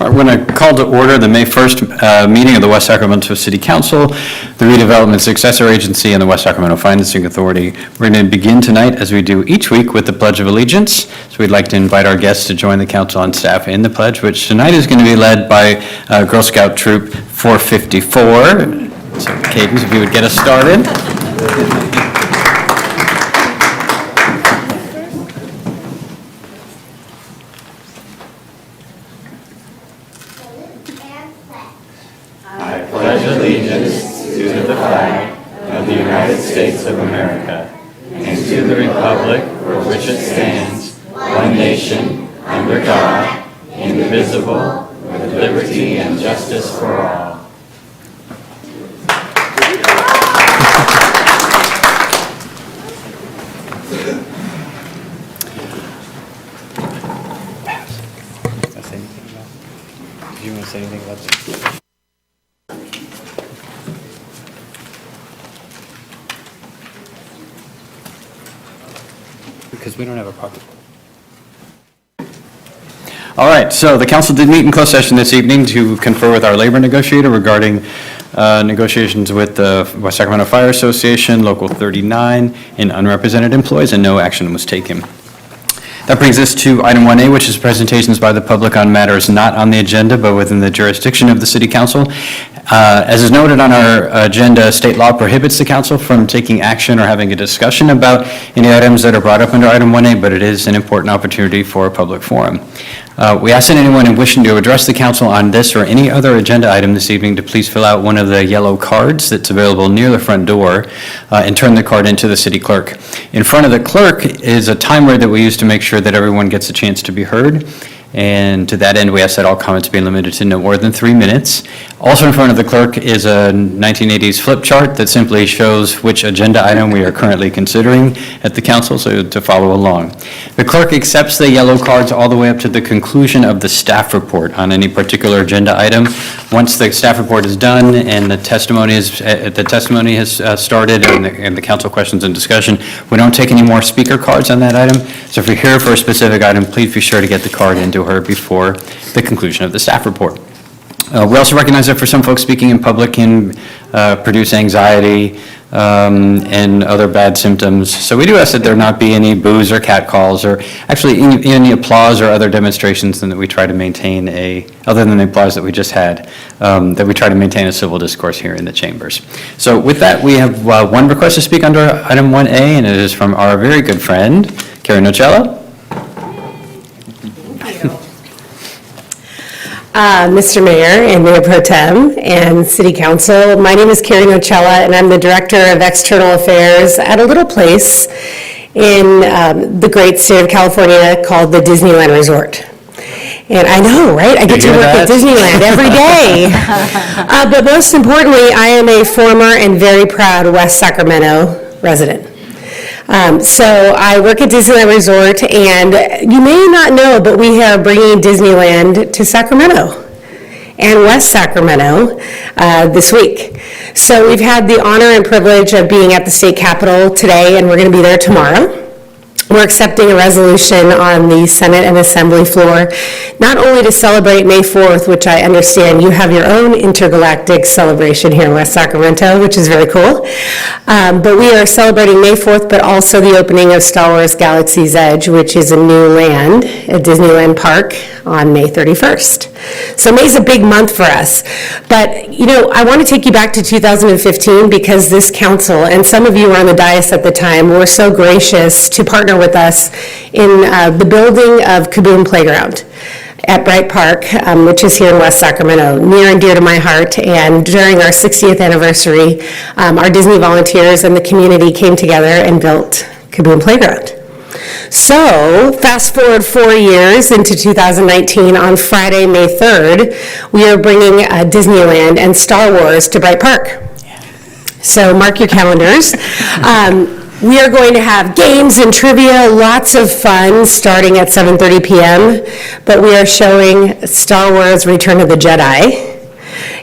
We're going to call to order the May 1st meeting of the West Sacramento City Council, the Redevelopment Successor Agency, and the West Sacramento Financing Authority. We're going to begin tonight, as we do each week, with the Pledge of Allegiance. So we'd like to invite our guests to join the council on staff in the pledge, which tonight is going to be led by Girl Scout Troop 454. So Cadence, if you would get us started. I pledge allegiance to the flag of the United States of America and to the republic for which it stands, one nation, under God, indivisible, with liberty and justice for all. Do you want to say anything about this? Because we don't have a proper. All right, so the council did meet in closed session this evening to confer with our labor negotiator regarding negotiations with the West Sacramento Fire Association, Local 39, and unrepresented employees, and no action was taken. That brings us to item 1A, which is presentations by the public on matters not on the agenda but within the jurisdiction of the City Council. As is noted on our agenda, state law prohibits the council from taking action or having a discussion about any items that are brought up under item 1A, but it is an important opportunity for a public forum. We ask that anyone wishing to address the council on this or any other agenda item this evening to please fill out one of the yellow cards that's available near the front door and turn the card into the city clerk. In front of the clerk is a timer that we use to make sure that everyone gets a chance to be heard. And to that end, we ask that all comments be limited to no more than 3 minutes. Also in front of the clerk is a 1980s flip chart that simply shows which agenda item we are currently considering at the council, so to follow along. The clerk accepts the yellow cards all the way up to the conclusion of the staff report on any particular agenda item. Once the staff report is done and the testimony has started and the council questions and discussion, we don't take any more speaker cards on that item. So if you're here for a specific item, please be sure to get the card into her before the conclusion of the staff report. We also recognize that for some folks, speaking in public can produce anxiety and other bad symptoms. So we do ask that there not be any boos or cat calls or actually any applause or other demonstrations, and that we try to maintain other than the applause that we just had, that we try to maintain a civil discourse here in the chambers. So with that, we have one request to speak under item 1A, and it is from our very good friend, Carrie Nocella. Mr. Mayor and Mayor Pro Tem and City Council, my name is Carrie Nocella, and I'm the Director of External Affairs at a little place in the great state of California called the Disneyland Resort. And I know, right? I get to work at Disneyland every day. But most importantly, I am a former and very proud West Sacramento resident. So I work at Disneyland Resort, and you may not know, but we are bringing Disneyland to Sacramento and West Sacramento this week. So we've had the honor and privilege of being at the state capitol today, and we're going to be there tomorrow. We're accepting a resolution on the Senate and Assembly floor, not only to celebrate May 4th, which I understand you have your own intergalactic celebration here in West Sacramento, which is very cool, but we are celebrating May 4th, but also the opening of Star Wars Galaxy's Edge, which is a new land at Disneyland Park on May 31st. So May's a big month for us. But, you know, I want to take you back to 2015 because this council, and some of you were on the dais at the time, were so gracious to partner with us in the building of Kaboom Playground at Bright Park, which is here in West Sacramento, near and dear to my heart. And during our 60th anniversary, our Disney volunteers and the community came together and built Kaboom Playground. So, fast forward 4 years into 2019, on Friday, May 3rd, we are bringing Disneyland and Star Wars to Bright Park. So, mark your calendars. We are going to have games and trivia, lots of fun, starting at 7:30 p.m., but we are showing Star Wars Return of the Jedi.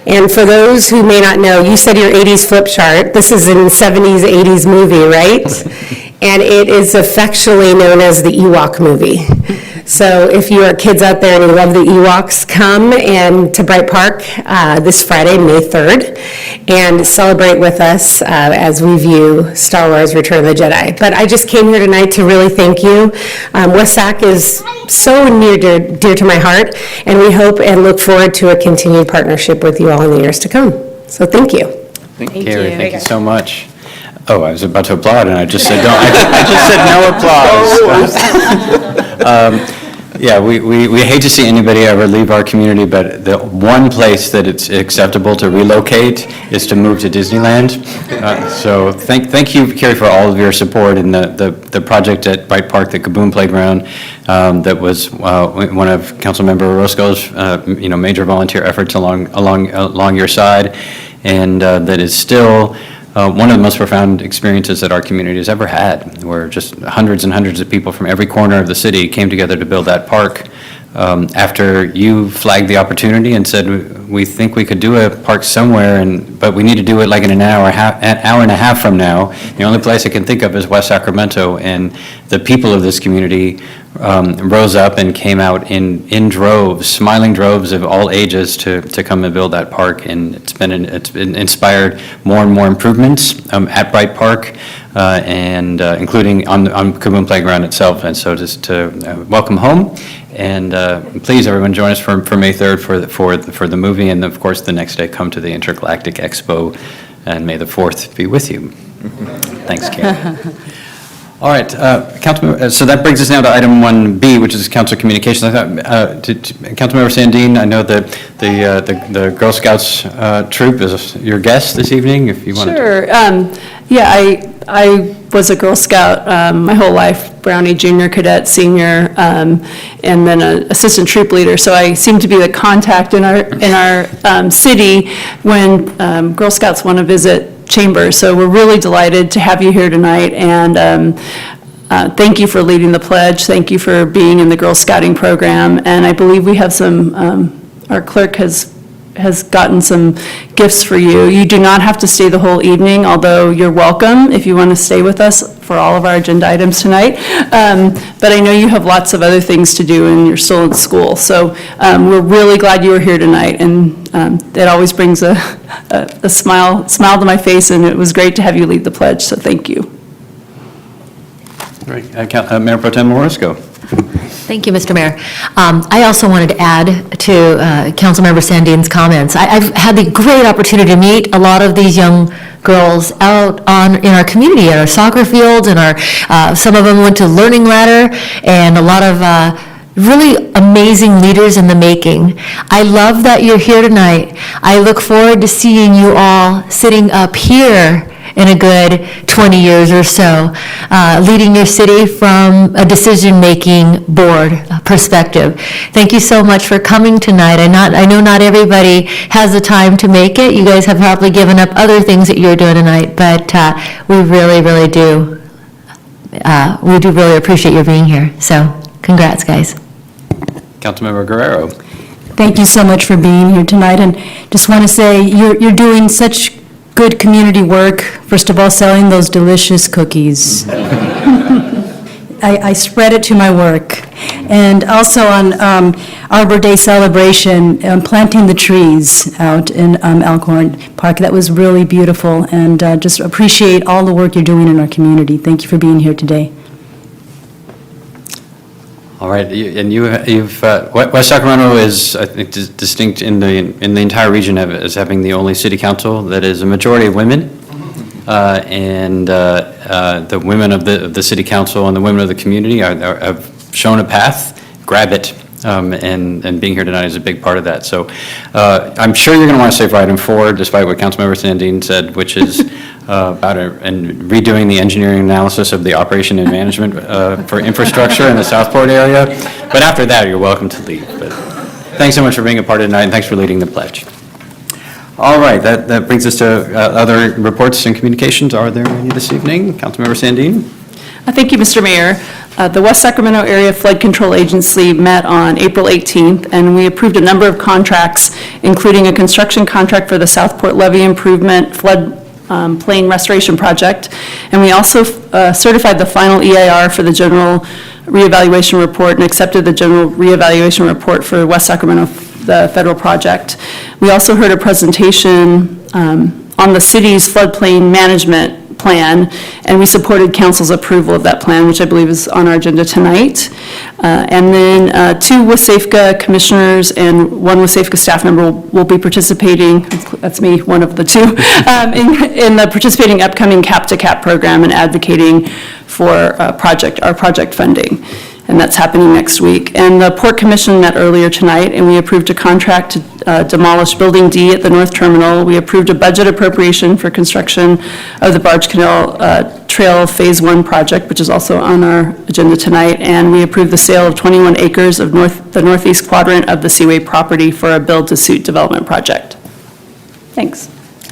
And for those who may not know, you said your 80s flip chart. This is in 70s, 80s movie, right? And it is affectionately known as the Ewok movie. So if you are kids out there and you love the Ewoks, come and to Bright Park this Friday, May 3rd, and celebrate with us as we view Star Wars Return of the Jedi. But I just came here tonight to really thank you. West Sac is so near dear to my heart, and we hope and look forward to a continued partnership with you all in the years to come. So thank you. Thank you, Carrie. Thank you so much. Oh, I was about to applaud, and I just said don't. I just said no applause. Yeah, we hate to see anybody ever leave our community, but the one place that it's acceptable to relocate is to move to Disneyland. So thank you, Carrie, for all of your support in the project at Bright Park, the Kaboom Playground. That was one of Councilmember Orozco's major volunteer efforts along your side, and that is still one of the most profound experiences that our community has ever had, where just hundreds and hundreds of people from every corner of the city came together to build that park. After you flagged the opportunity and said, we think we could do a park somewhere, but we need to do it like in an hour and a half from now. The only place I can think of is West Sacramento, and the people of this community rose up and came out in droves, smiling droves of all ages to come and build that park, and it's been inspired more and more improvements at Bright Park, and including on Kaboom Playground itself. And so just to welcome home, and please everyone join us for May 3rd for the movie, and of course the next day come to the Intergalactic Expo, and may the 4th be with you. Thanks, Karen. All right, so that brings us now to item 1B, which is council communications. I thought, Councilmember Sandine, I know that the Girl Scouts troop is your guest this evening, if you want to. Sure. Yeah, I was a Girl Scout my whole life, Brownie, junior cadet, senior, and then an assistant troop leader. So I seem to be the contact in our city when Girl Scouts want to visit Chambers. So we're really delighted to have you here tonight, and thank you for leading the pledge. Thank you for being in the Girl Scouting program, and I believe we have some, our clerk has gotten some gifts for you. You do not have to stay the whole evening, although you're welcome if you want to stay with us for all of our agenda items tonight. But I know you have lots of other things to do and you're still in school. So we're really glad you were here tonight, and it always brings a smile to my face, and it was great to have you lead the pledge, so thank you. Great. Mayor Pro Tem Orozco. Thank you, Mr. Mayor. I also wanted to add to Councilmember Sandine's comments. I've had the great opportunity to meet a lot of these young girls out in our community, at our soccer fields, and some of them went to Learning Ladder, and a lot of really amazing leaders in the making. I love that you're here tonight. I look forward to seeing you all sitting up here in a good 20 years or so, leading your city from a decision-making board perspective. Thank you so much for coming tonight. I know not everybody has the time to make it. You guys have probably given up other things that you're doing tonight, but we really, really do. We do really appreciate you being here. So, congrats, guys. Councilmember Guerrero. Thank you so much for being here tonight, and just want to say you're doing such good community work. First of all, selling those delicious cookies. I spread it to my work. And also on Arbor Day celebration, planting the trees out in Elkhorn Park. That was really beautiful, and just appreciate all the work you're doing in our community. Thank you for being here today. All right, West Sacramento is, I think, distinct in the entire region as having the only city council that is a majority of women, and the women of the city council and the women of the community have shown a path. Grab it, and being here tonight is a big part of that. So I'm sure you're going to want to stay for item 4, despite what Councilmember Sandine said, which is about redoing the engineering analysis of the operation and management for infrastructure in the Southport area. But after that, you're welcome to leave. But thanks so much for being a part of tonight, and thanks for leading the pledge. All right, that brings us to other reports and communications. Are there any this evening? Councilmember Sandine? Thank you, Mr. Mayor. The West Sacramento Area Flood Control Agency met on April 18th, and we approved a number of contracts, including a construction contract for the Southport Levee Improvement Flood Plain Restoration Project. And we also certified the final EIR for the general reevaluation report and accepted the general reevaluation report for West Sacramento, the federal project. We also heard a presentation on the city's floodplain management plan, and we supported council's approval of that plan, which I believe is on our agenda tonight. And then 2 WSAFCA commissioners and 1 WSAFCA staff member will be participating, that's me, one of the 2, in the participating upcoming Cap-to-Cap program and advocating for our project funding. And that's happening next week. And the Port Commission met earlier tonight, and we approved a contract to demolish Building D at the North Terminal. We approved a budget appropriation for construction of the Barge Canal Trail Phase 1 project, which is also on our agenda tonight. And we approved the sale of 21 acres of the northeast quadrant of the Seaway property for a build-to-suit development project. Thanks.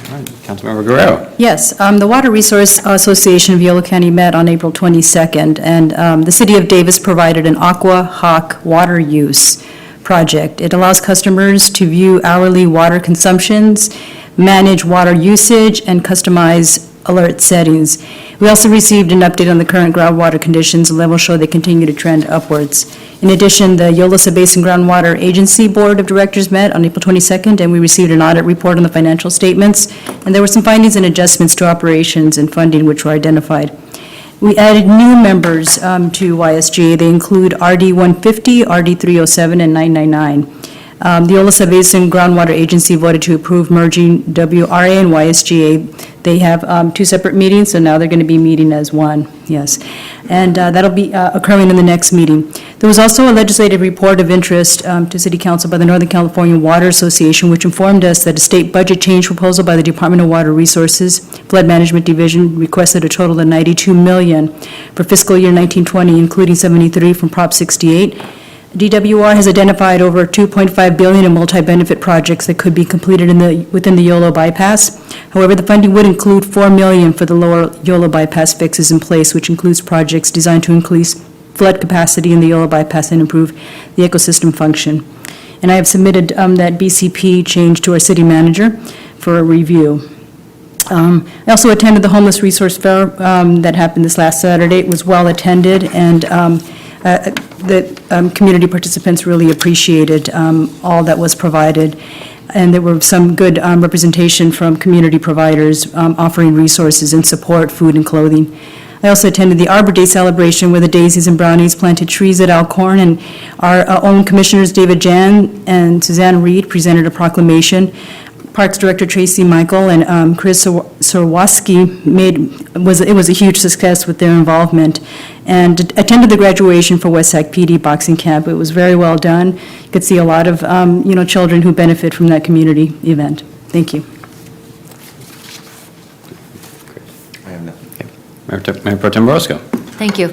All right, Councilmember Guerrero. Yes, the Water Resource Association of Yolo County met on April 22nd, and the City of Davis provided an Aqua Hawk water use project. It allows customers to view hourly water consumptions, manage water usage, and customize alert settings. We also received an update on the current groundwater conditions, and levels show they continue to trend upwards. In addition, the Yolosa Basin Groundwater Agency Board of Directors met on April 22nd, and we received an audit report on the financial statements, and there were some findings and adjustments to operations and funding which were identified. We added new members to YSGA. They include RD 150, RD 307, and 999. The Yolosa Basin Groundwater Agency voted to approve merging WRA and YSGA. They have 2 separate meetings, so now they're going to be meeting as one, yes. And that'll be occurring in the next meeting. There was also a legislative report of interest to City Council by the Northern California Water Association, which informed us that a state budget change proposal by the Department of Water Resources Flood Management Division requested a total of $92 million for fiscal year 1920, including $73 from Prop 68. DWR has identified over $2.5 billion in multi-benefit projects that could be completed within the Yolo bypass. However, the funding would include $4 million for the lower Yolo bypass fixes in place, which includes projects designed to increase flood capacity in the Yolo bypass and improve the ecosystem function. And I have submitted that BCP change to our city manager for a review. I also attended the Homeless Resource Fair that happened this last Saturday. It was well attended, and the community participants really appreciated all that was provided, and there were some good representation from community providers offering resources and support, food and clothing. I also attended the Arbor Day celebration where the Daisies and Brownies planted trees at Alcorn, and our own commissioners David Jan and Suzanne Reed presented a proclamation. Parks Director Tracy Michael and Chris Sorwaski it was a huge success with their involvement, and attended the graduation for West Sac PD boxing camp. It was very well done. You could see a lot of children who benefit from that community event. Thank you. I have nothing. Mayor Pro Tem Roscoe. Thank you.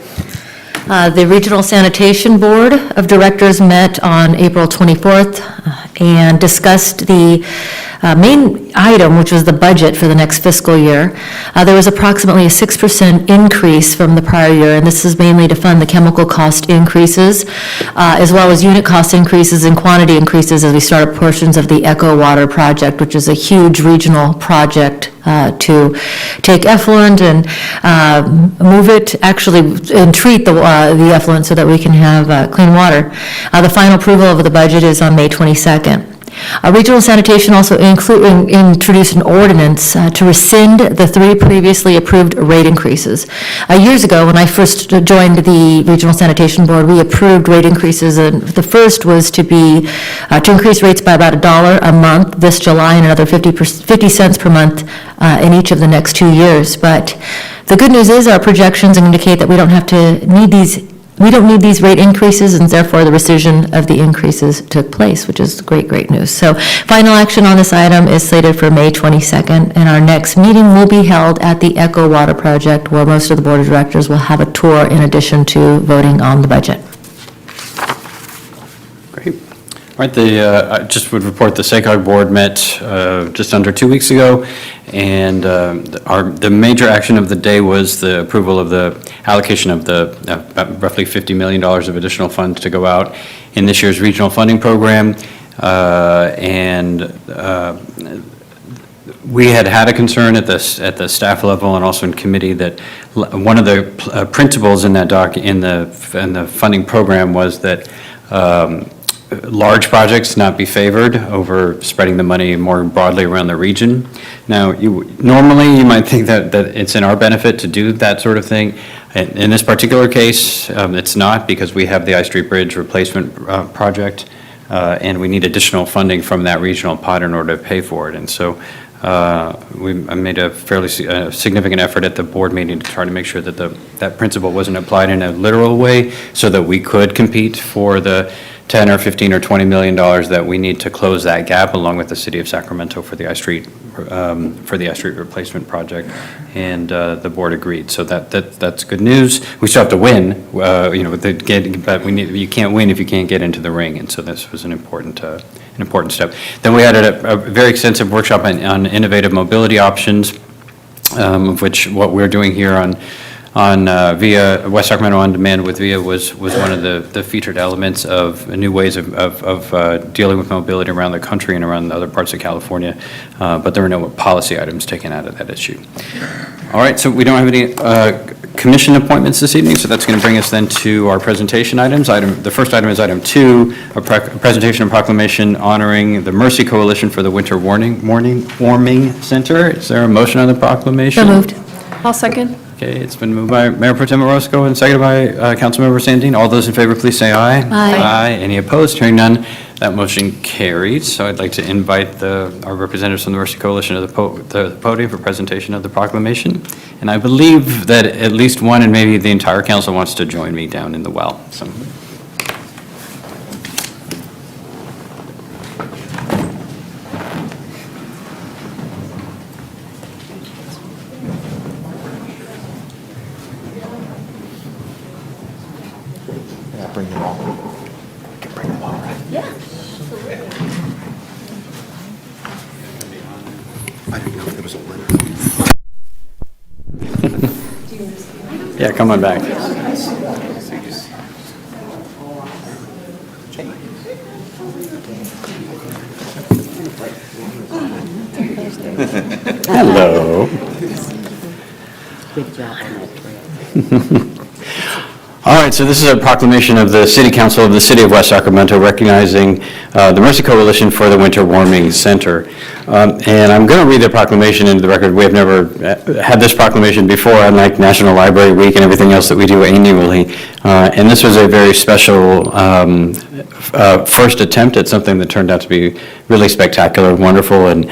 The Regional Sanitation Board of Directors met on April 24th and discussed the main item, which was the budget for the next fiscal year. There was approximately a 6% increase from the prior year, and this is mainly to fund the chemical cost increases, as well as unit cost increases and quantity increases as we start up portions of the Echo Water project, which is a huge regional project to take effluent and move it, actually, and treat the effluent so that we can have clean water. The final approval of the budget is on May 22nd. Regional Sanitation also introduced an ordinance to rescind the 3 previously approved rate increases. Years ago, when I first joined the Regional Sanitation Board, we approved rate increases, and the first was to increase rates by about $1 a month this July and another 50 cents per month in each of the next 2 years. But the good news is our projections indicate that we don't need these rate increases, and therefore the rescission of the increases took place, which is great news. So final action on this item is slated for May 22nd, and our next meeting will be held at the Echo Water Project, where most of the Board of Directors will have a tour in addition to voting on the budget. Great. All right, I just would report the SACOG Board met just under 2 weeks ago, and the major action of the day was the approval of the allocation of the roughly $50 million of additional funds to go out in this year's regional funding program. And We had a concern at the staff level and also in committee that one of the principles in that in the funding program was that large projects not be favored over spreading the money more broadly around the region. Now, normally you might think that it's in our benefit to do that sort of thing. In this particular case, it's not, because we have the I Street Bridge replacement project, and we need additional funding from that regional pot in order to pay for it. And so I made a fairly significant effort at the board meeting to try to make sure that that principle wasn't applied in a literal way, so that we could compete for the 10 or 15 or 20 million dollars that we need to close that gap, along with the city of Sacramento for the I Street replacement project, and the board agreed. So that's good news. We still have to win, but you can't win if you can't get into the ring, and so this was an important step. Then we had a very extensive workshop on innovative mobility options, of which what we're doing here on VIA, West Sacramento On Demand with VIA was one of the featured elements of new ways of dealing with mobility around the country and around other parts of California, but there were no policy items taken out of that issue. All right, so we don't have any commission appointments this evening, so that's going to bring us then to our presentation items. The first item is item 2, a presentation and proclamation honoring the Mercy Coalition for the Winter Warming Center. Is there a motion on the proclamation? So moved. I'll second. Okay, it's been moved by Mayor Pro Tem Orozco and seconded by Councilmember Sandin. All those in favor, please say aye. Aye. Any opposed? Hearing none, that motion carries. So I'd like to invite our representatives from the Mercy Coalition to the podium for presentation of the proclamation. And I believe that at least one and maybe the entire council wants to join me down in the well. So. Bring them all. I can bring them all, right? Yeah. I didn't know if there was a letter. Yeah, come on back. Hello. Good job on that trail. All right, so this is a proclamation of the City Council of the City of West Sacramento recognizing the Mercy Coalition for the Winter Warming Center. And I'm going to read the proclamation into the record. We have never had this proclamation before, unlike National Library Week and everything else that we do annually. And this was a very special first attempt at something that turned out to be really spectacular and wonderful. And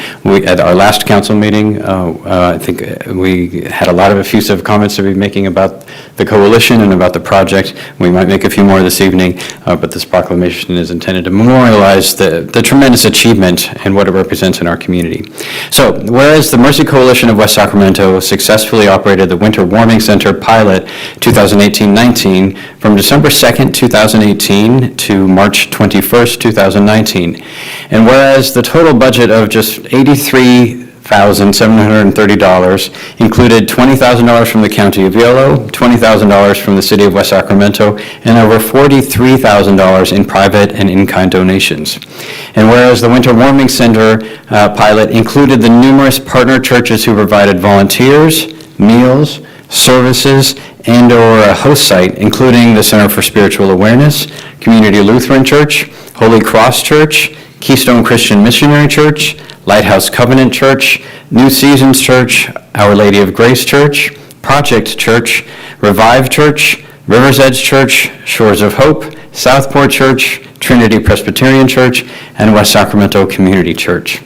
at our last council meeting, I think we had a lot of effusive comments to be making about the coalition and about the project. We might make a few more this evening, but this proclamation is intended to memorialize the tremendous achievement and what it represents in our community. So, whereas the Mercy Coalition of West Sacramento successfully operated the Winter Warming Center pilot 2018-19 from December 2nd, 2018 to March 21st, 2019. And whereas the total budget of just $83,730 included $20,000 from the County of Yolo, $20,000 from the City of West Sacramento, and over $43,000 in private and in-kind donations. And whereas the Winter Warming Center pilot included the numerous partner churches who provided volunteers, meals, services, and/or a host site, including the Center for Spiritual Awareness, Community Lutheran Church, Holy Cross Church, Keystone Christian Missionary Church, Lighthouse Covenant Church, New Seasons Church, Our Lady of Grace Church, Project Church, Revive Church, River's Edge Church, Shores of Hope, Southport Church, Trinity Presbyterian Church, and West Sacramento Community Church.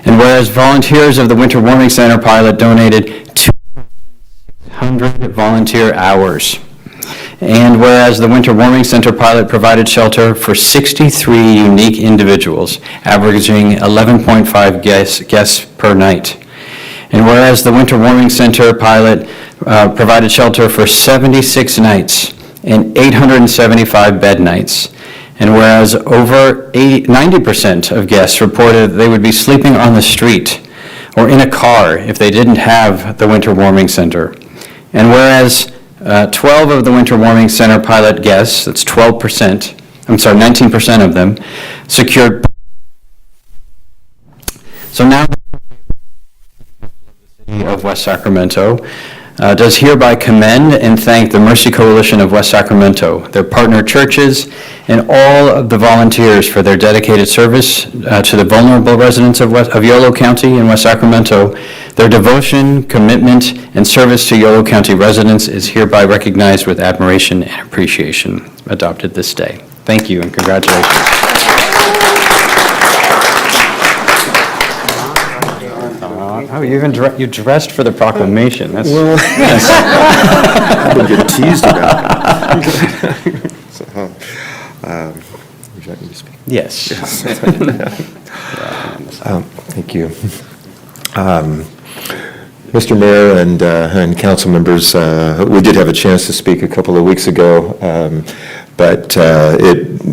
And whereas volunteers of the Winter Warming Center pilot donated 200 volunteer hours. And whereas the Winter Warming Center pilot provided shelter for 63 unique individuals, averaging 11.5 guests per night. And whereas the Winter Warming Center pilot provided shelter for 76 nights and 875 bed nights. And whereas over 90% of guests reported they would be sleeping on the street or in a car if they didn't have the Winter Warming Center. And whereas 12 of the Winter Warming Center pilot guests, that's 19% of them, secured. So now of West Sacramento, does hereby commend and thank the Mercy Coalition of West Sacramento, their partner churches, and all of the volunteers for their dedicated service to the vulnerable residents of Yolo County and West Sacramento. Their devotion, commitment, and service to Yolo County residents is hereby recognized with admiration and appreciation. Adopted this day. Thank you and congratulations. Oh, you even you dressed for the proclamation. That's I've been getting teased about it. So, would you like me to speak? yes. Thank you. Mr. Mayor and council members, we did have a chance to speak a couple of weeks ago, but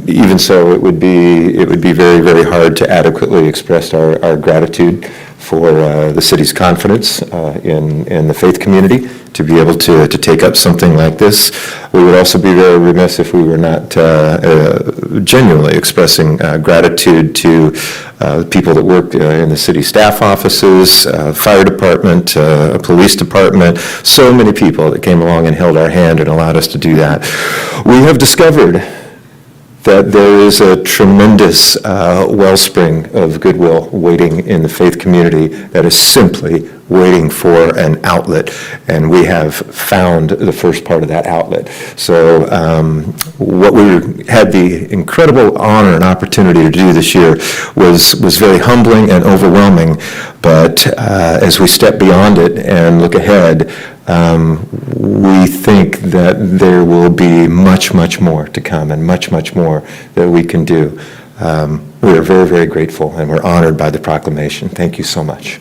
even so, it would be very, very hard to adequately express our gratitude for the city's confidence in the faith community to be able to take up something like this. We would also be very remiss if we were not genuinely expressing gratitude to people that work in the city staff offices, fire department, police department, so many people that came along and held our hand and allowed us to do that. We have discovered that there is a tremendous wellspring of goodwill waiting in the faith community that is simply waiting for an outlet, and we have found the first part of that outlet. So what we had the incredible honor and opportunity to do this year was very humbling and overwhelming, but as we step beyond it and look ahead, we think that there will be much, much more to come and much, much more that we can do. We are very, very grateful and we're honored by the proclamation. Thank you so much.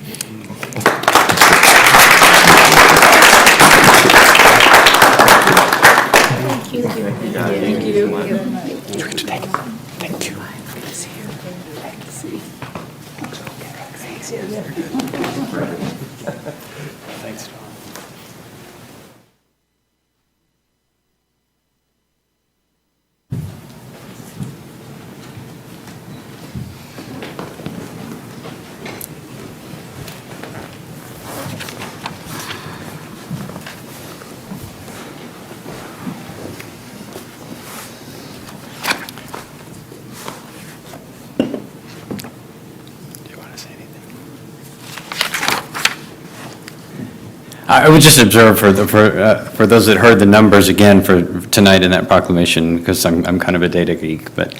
I would just observe for those that heard the numbers again for tonight in that proclamation, because I'm kind of a data geek, but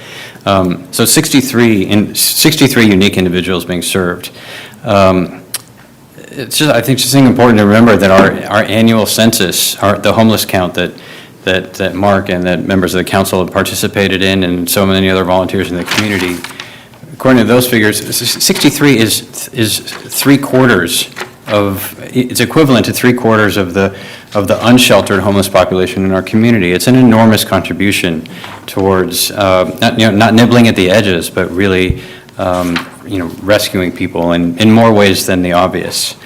so 63 unique individuals being served. It's just, I think, just important to remember that our annual census, the homeless count that Mark and that members of the council have participated in, and so many other volunteers in the community, according to those figures, 63 is three-quarters of, it's equivalent to three-quarters of the unsheltered homeless population in our community. It's an enormous contribution towards not nibbling at the edges, but really rescuing people in more ways than the obvious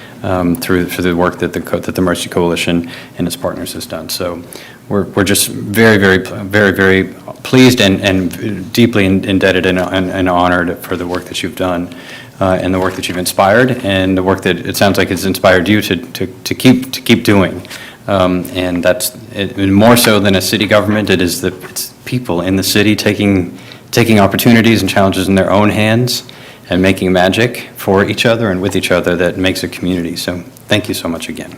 through the work that the Mercy Coalition and its partners has done. So we're just very, very, very, very pleased and deeply indebted and honored for the work that you've done. And the work that you've inspired, and the work that it sounds like has inspired you to keep doing, and that's more so than a city government. It's people in the city taking opportunities and challenges in their own hands and making magic for each other and with each other that makes a community. So thank you so much again.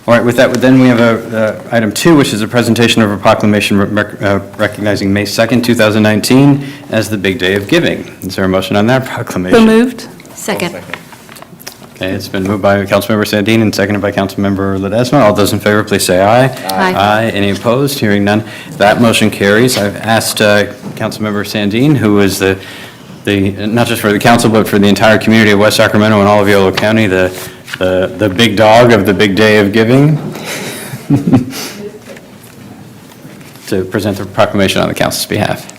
All right, with that, then we have item 2, which is a presentation of a proclamation recognizing May 2nd, 2019 as the Big Day of Giving. Is there a motion on that proclamation? So moved. Second. Okay, it's been moved by Councilmember Sandin and seconded by Councilmember Ledesma. All those in favor, please say aye. Aye. Any opposed? Hearing none. That motion carries. I've asked Councilmember Sandin, who is the not just for the council, but for the entire community of West Sacramento and all of Yolo County, the big dog of the Big Day of Giving, to present the proclamation on the council's behalf.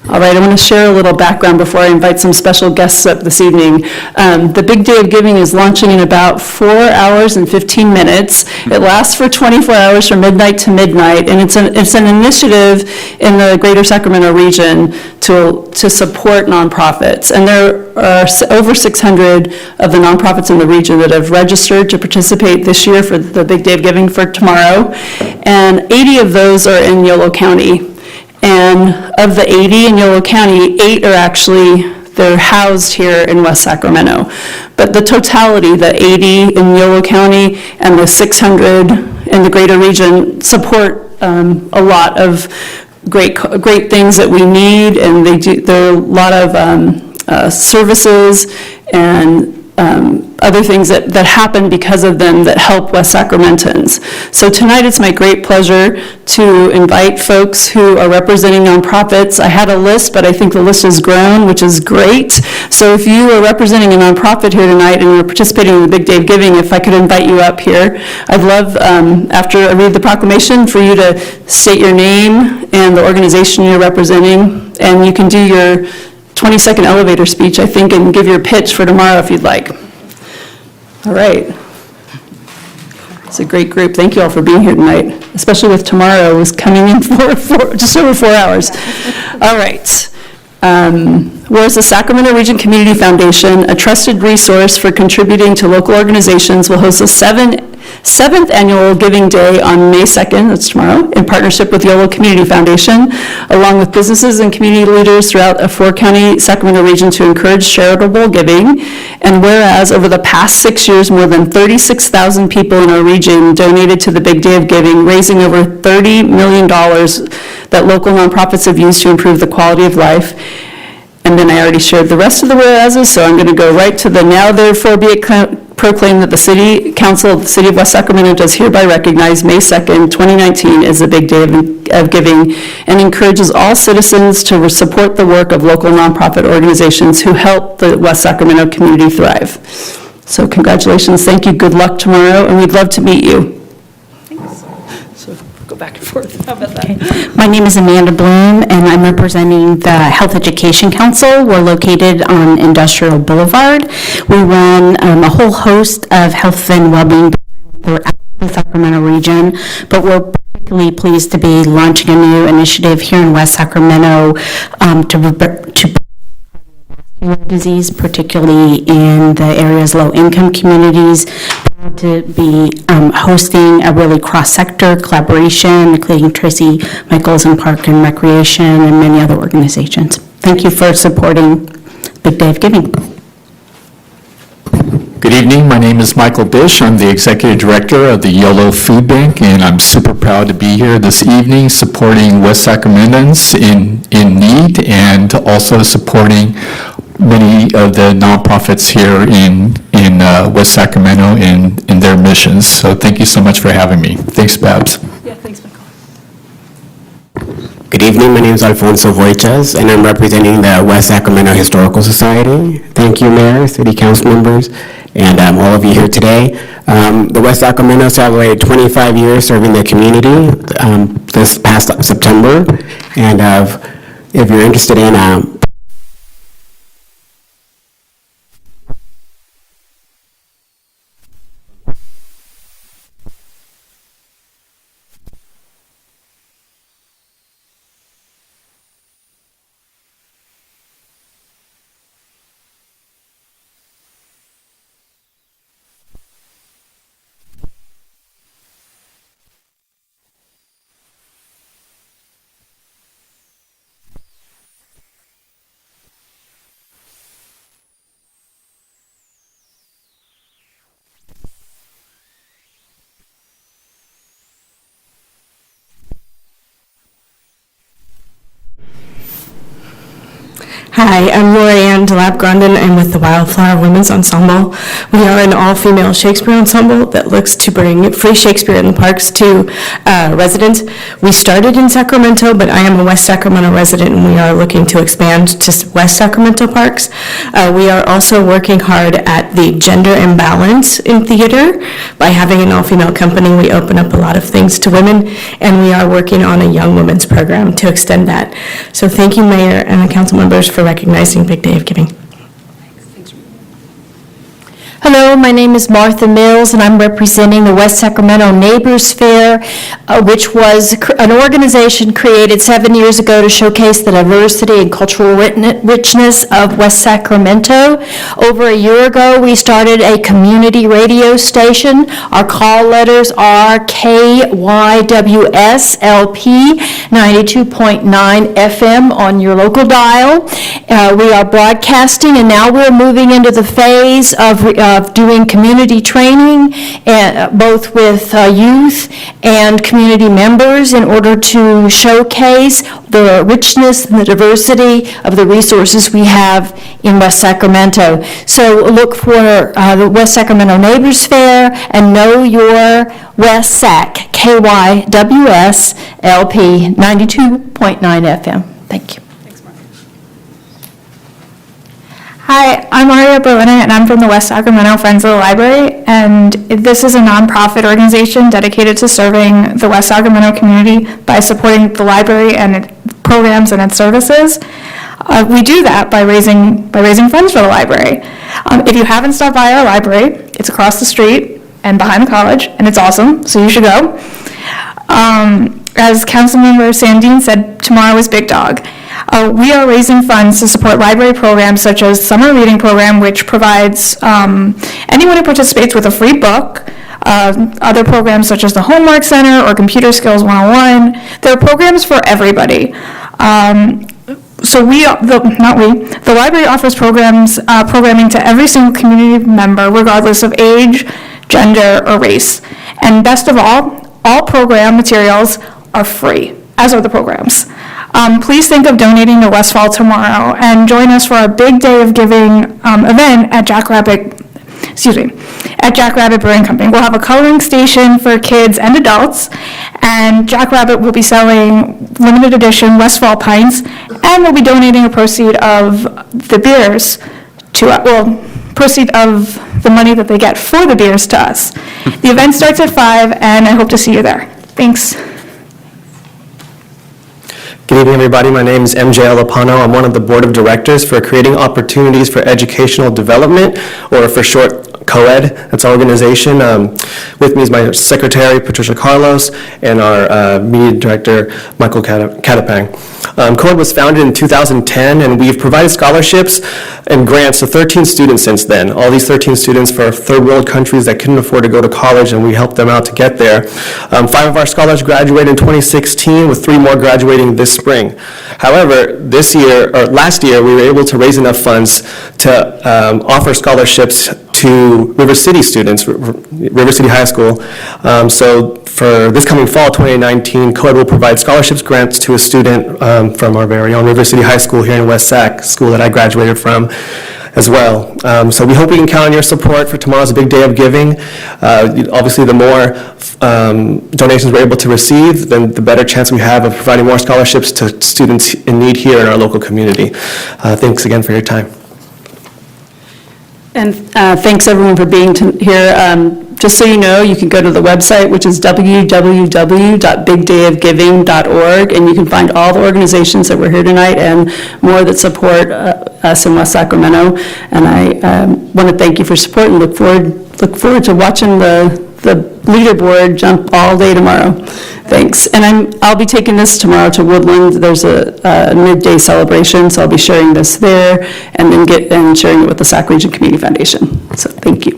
All right, I want to share a little background before I invite some special guests up this evening. The Big Day of Giving is launching in about 4 hours and 15 minutes. It lasts for 24 hours from midnight to midnight, and it's an initiative in the greater Sacramento region to support nonprofits. And there are over 600 of the nonprofits in the region that have registered to participate this year for the Big Day of Giving for tomorrow, and 80 of those are in Yolo County. And of the 80 in Yolo County, 8 are actually, they're housed here in West Sacramento. But the totality, the 80 in Yolo County and the 600 in the greater region, support a lot of great things that we need, and there are a lot of services and other things that happen because of them that help West Sacramentans. So tonight it's my great pleasure to invite folks who are representing nonprofits. I had a list, but I think the list has grown, which is great. So if you are representing a nonprofit here tonight and you're participating in the Big Day of Giving, if I could invite you up here. I'd love, after I read the proclamation, for you to state your name and the organization you're representing, and you can do your 20-second elevator speech, I think, and give your pitch for tomorrow if you'd like. All right. It's a great group. Thank you all for being here tonight, especially with tomorrow was coming in for just over 4 hours. All right. Whereas the Sacramento Region Community Foundation, a trusted resource for contributing to local organizations, will host the seventh annual Giving Day on May 2nd, that's tomorrow, in partnership with Yolo Community Foundation, along with businesses and community leaders throughout a 4-county Sacramento region to encourage charitable giving. And whereas over the past 6 years, more than 36,000 people in our region donated to the Big Day of Giving, raising over $30 million that local nonprofits have used to improve the quality of life. And then I already shared the rest of the whereases, so I'm going to go right to the now therefore be it proclaimed that the City Council of the City of West Sacramento does hereby recognize May 2nd, 2019 as the Big Day of Giving, and encourages all citizens to support the work of local nonprofit organizations who help the West Sacramento community thrive. So congratulations, thank you, good luck tomorrow, and we'd love to meet you. So go back and forth, how about that? My name is Amanda Bloom, and I'm representing the Health Education Council. We're located on Industrial Boulevard. We run a whole host of health and well-being throughout the Sacramento region, but we're particularly pleased to be launching a new initiative here in West Sacramento to disease, particularly in the area's low-income communities. To be hosting a really cross-sector collaboration, including Tracy Michaels and Park and Recreation and many other organizations. Thank you for supporting Big Day of Giving. Good evening, my name is Michael Bish. I'm the Executive Director of the Yolo Food Bank, and I'm super proud to be here this evening supporting West Sacramentans in need, and also supporting many of the nonprofits here in West Sacramento in their missions. So thank you so much for having me. Thanks, Babs. Yeah, thanks, Michael. Good evening, my name is Alfonso Voiches, and I'm representing the West Sacramento Historical Society. Thank you, Mayor, City Council members, and all of you here today. The West Sacramento celebrated 25 years serving the community this past September, and if you're interested in Grundon and with the Wildflower Women's Ensemble. We are an all-female Shakespeare ensemble that looks to bring free Shakespeare in the parks to residents. We started in Sacramento, but I am a West Sacramento resident, and we are looking to expand to West Sacramento parks. We are also working hard at the gender imbalance in theater. By having an all-female company, we open up a lot of things to women, and we are working on a young women's program to extend that. So thank you, Mayor and the council members, for recognizing Big Day of Giving. Hello, my name is Martha Mills, and I'm representing the West Sacramento Neighbors Fair, which was an organization created 7 years ago to showcase the diversity and cultural richness of West Sacramento. Over a year ago, we started a community radio station. Our call letters are KYWS LP 92.9 FM on your local dial. We are broadcasting, and now we're moving into the phase of doing community training, both with youth and community members, in order to showcase the richness and the diversity of the resources we have in West Sacramento. So look for the West Sacramento Neighbors Fair and Know Your West Sac, KYWS LP 92.9 FM. Thank you. Hi, I'm Maria Berliner, and I'm from the West Sacramento Friends of the Library, and this is a nonprofit organization dedicated to serving the West Sacramento community by supporting the library and its programs and its services. We do that by raising funds for the library. If you haven't stopped by our library, it's across the street and behind the college, and it's awesome, so you should go. As Councilmember Sandine said, tomorrow is Big Dog. We are raising funds to support library programs such as Summer Reading Program, which provides anyone who participates with a free book. Other programs such as the Homework Center or Computer Skills 101. There are programs for everybody. The library offers programming to every single community member, regardless of age, gender, or race. And best of all program materials are free, as are the programs. Please think of donating to Westfall tomorrow and join us for our Big Day of Giving event at Jackrabbit Brewing Company. We'll have a coloring station for kids and adults, and Jackrabbit will be selling limited edition Westfall pints, and we'll be donating a proceed of the beers proceed of the money that they get for the beers to us. The event starts at 5, and I hope to see you there. Thanks. Good evening, everybody. My name is MJ Alapano. I'm one of the board of directors for Creating Opportunities for Educational Development, or for short, COED. That's our organization. With me is my secretary, Patricia Carlos, and our media director, Michael Catapang. COED was founded in 2010, and we've provided scholarships and grants to 13 students since then. All these 13 students for third world countries that couldn't afford to go to college, and we helped them out to get there. 5 of our scholars graduated in 2016, with 3 more graduating this spring. However, last year, we were able to raise enough funds to offer scholarships to River City students, River City High School. So for this coming fall, 2019, COED will provide scholarships grants to a student from our very own River City High School here in West Sac, school that I graduated from as well. So we hope we can count on your support for tomorrow's Big Day of Giving. Obviously, the more donations we're able to receive, then the better chance we have of providing more scholarships to students in need here in our local community. Thanks again for your time. And thanks everyone for being here. Just so you know, you can go to the website, which is www.bigdayofgiving.org, and you can find all the organizations that were here tonight and more that support us in West Sacramento. And I want to thank you for support and look forward to watching the leaderboard jump all day tomorrow. Thanks. And I'll be taking this tomorrow to Woodland. There's a midday celebration, so I'll be sharing this there and then sharing it with the Sac Region Community Foundation. So thank you.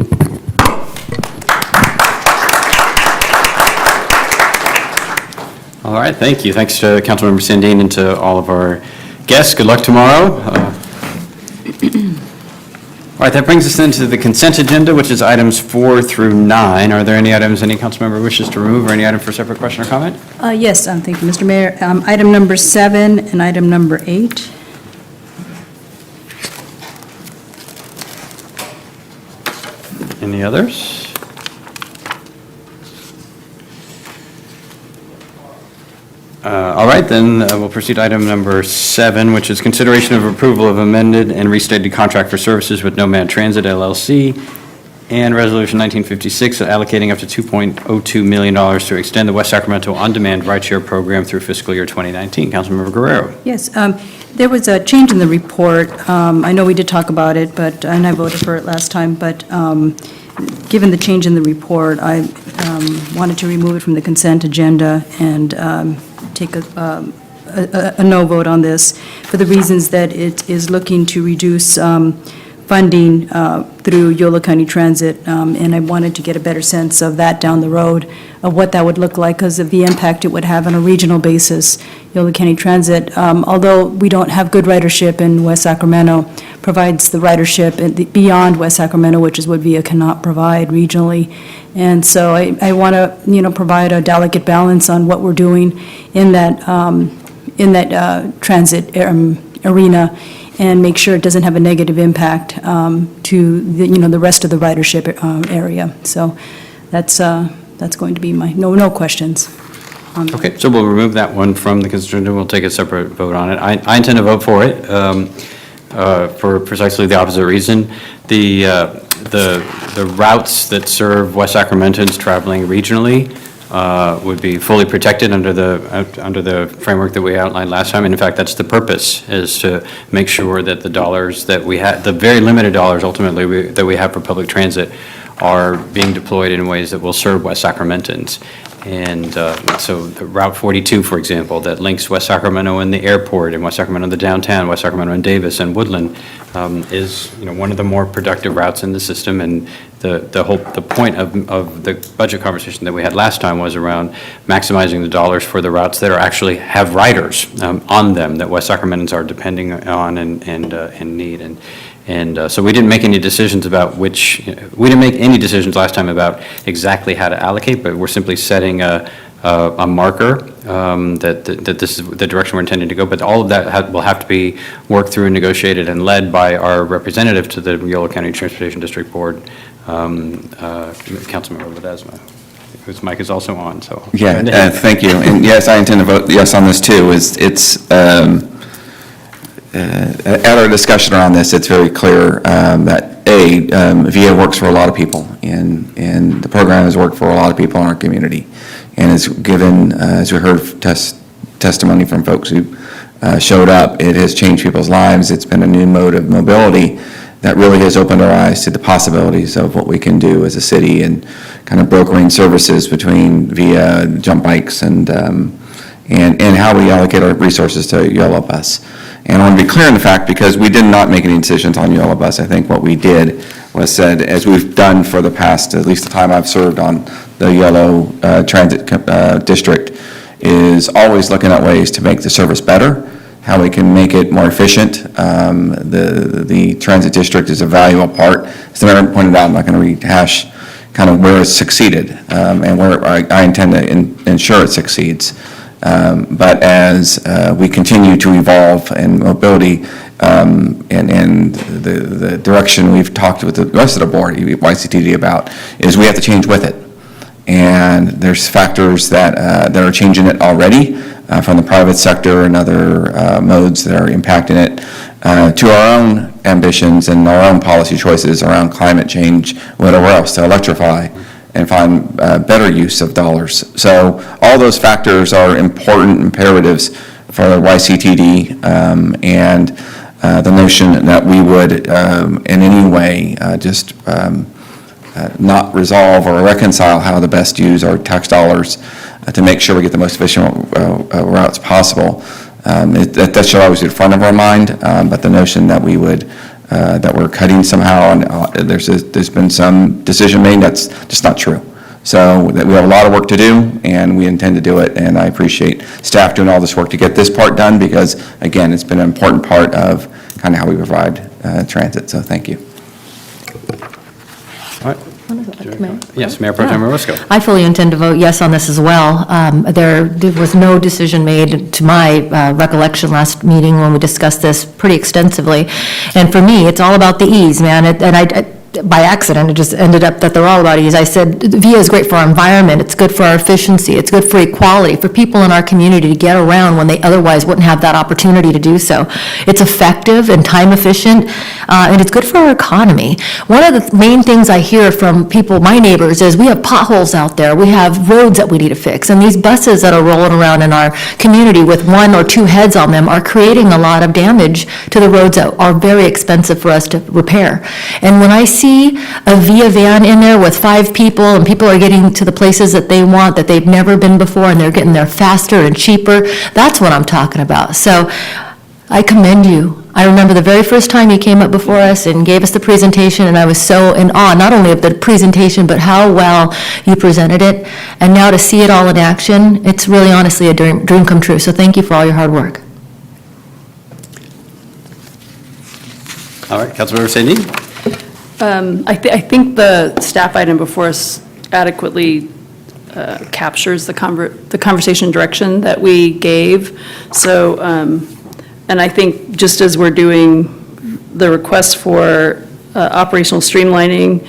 All right, thank you. Thanks to Councilmember Sandine and to all of our guests. Good luck tomorrow. All right, that brings us into the consent agenda, which is items 4 through 9. Are there any items any council member wishes to remove, or any item for separate question or comment? Yes, thank you, Mr. Mayor. Item number 7 and item number 8. Any others? All right, then we'll proceed to item number 7, which is consideration of approval of amended and restated contract for services with Nomad Transit LLC and Resolution 1956 allocating up to $2.02 million to extend the West Sacramento On-Demand Rideshare Program through fiscal year 2019. Councilmember Guerrero. Yes, there was a change in the report. I know we did talk about it, and I voted for it last time, but given the change in the report, I wanted to remove it from the consent agenda and take a no vote on this for the reasons that it is looking to reduce funding through Yolo County Transit, and I wanted to get a better sense of that down the road, of what that would look like because of the impact it would have on a regional basis. Yolo County Transit, although we don't have good ridership in West Sacramento, provides the ridership beyond West Sacramento, which is what VIA cannot provide regionally. And so I want to, provide a delicate balance on what we're doing in that transit arena, and make sure it doesn't have a negative impact to the rest of the ridership area. So that's going to be my no questions. Okay, so we'll remove that one from the consent agenda. We'll take a separate vote on it. I intend to vote for it for precisely the opposite reason. The routes that serve West Sacramentans traveling regionally would be fully protected under the framework that we outlined last time. And in fact, that's the purpose, is to make sure that the dollars that we have, the very limited dollars ultimately that we have for public transit, are being deployed in ways that will serve West Sacramentans. And so the Route 42, for example, that links West Sacramento and the airport, and West Sacramento and the downtown, West Sacramento and Davis and Woodland, is one of the more productive routes in the system. And the point of the budget conversation that we had last time was around maximizing the dollars for the routes that are actually have riders on them that West Sacramentans are depending on and need. And so we didn't make any decisions about we didn't make any decisions last time about exactly how to allocate, but we're simply setting a marker that this is the direction we're intending to go. But all of that will have to be worked through and negotiated and led by our representative to the Yolo County Transportation District Board, Councilmember Ledesma, whose mic is also on. So yeah, thank you. And yes, I intend to vote yes on this too. At our discussion around this, it's very clear that VIA works for a lot of people, and the program has worked for a lot of people in our community, and has given, as we heard testimony from folks who showed up, it has changed people's lives. It's been a new mode of mobility that really has opened our eyes to the possibilities of what we can do as a city, and kind of brokering services between VIA, jump bikes, and how we allocate our resources to Yolo Bus. And I want to be clear in the fact, because we did not make any decisions on Yolo Bus. I think what we did was said, as we've done for the past, at least the time I've served on the Yolo Transit District, is always looking at ways to make the service better, how we can make it more efficient. The Transit District is a valuable part. As the Mayor pointed out, I'm not going to rehash kind of where it's succeeded and where I intend to ensure it succeeds. But as we continue to evolve in mobility and the direction we've talked with the rest of the board, YCTD, about, is we have to change with it. And there's factors that are changing it already from the private sector and other modes that are impacting it to our own ambitions and our own policy choices around climate change, whatever else, to electrify and find better use of dollars. So all those factors are important imperatives for YCTD, and the notion that we would in any way just not resolve or reconcile how to best use our tax dollars to make sure we get the most efficient routes possible. That should always be in front of our mind, but the notion that we would that we're cutting somehow, and there's been some decision made, that's just not true. So we have a lot of work to do, and we intend to do it, and I appreciate staff doing all this work to get this part done, because again, it's been an important part of kind of how we provide transit. So thank you. All right. Yes, Mayor Pro Tem Roscoe. I fully intend to vote yes on this as well. There was no decision made, to my recollection, last meeting when we discussed this pretty extensively. And for me, it's all about the ease, man. by accident, it just ended up that they're all about ease. I said, VIA is great for our environment, it's good for our efficiency, it's good for equality, for people in our community to get around when they otherwise wouldn't have that opportunity to do so. It's effective and time efficient, and it's good for our economy. One of the main things I hear from people, my neighbors, is we have potholes out there, we have roads that we need to fix, and these buses that are rolling around in our community with 1 or 2 heads on them are creating a lot of damage to the roads that are very expensive for us to repair. And when I see a VIA van in there with 5 people, and people are getting to the places that they want, that they've never been before, and they're getting there faster and cheaper, that's what I'm talking about. So I commend you. I remember the very first time you came up before us and gave us the presentation, and I was so in awe, not only of the presentation, but how well you presented it. And now to see it all in action, it's really honestly a dream come true. So thank you for all your hard work. All right, Councilmember Sandin? I think the staff item before us adequately captures the conversation direction that we gave. So, and I think just as we're doing the request for operational streamlining,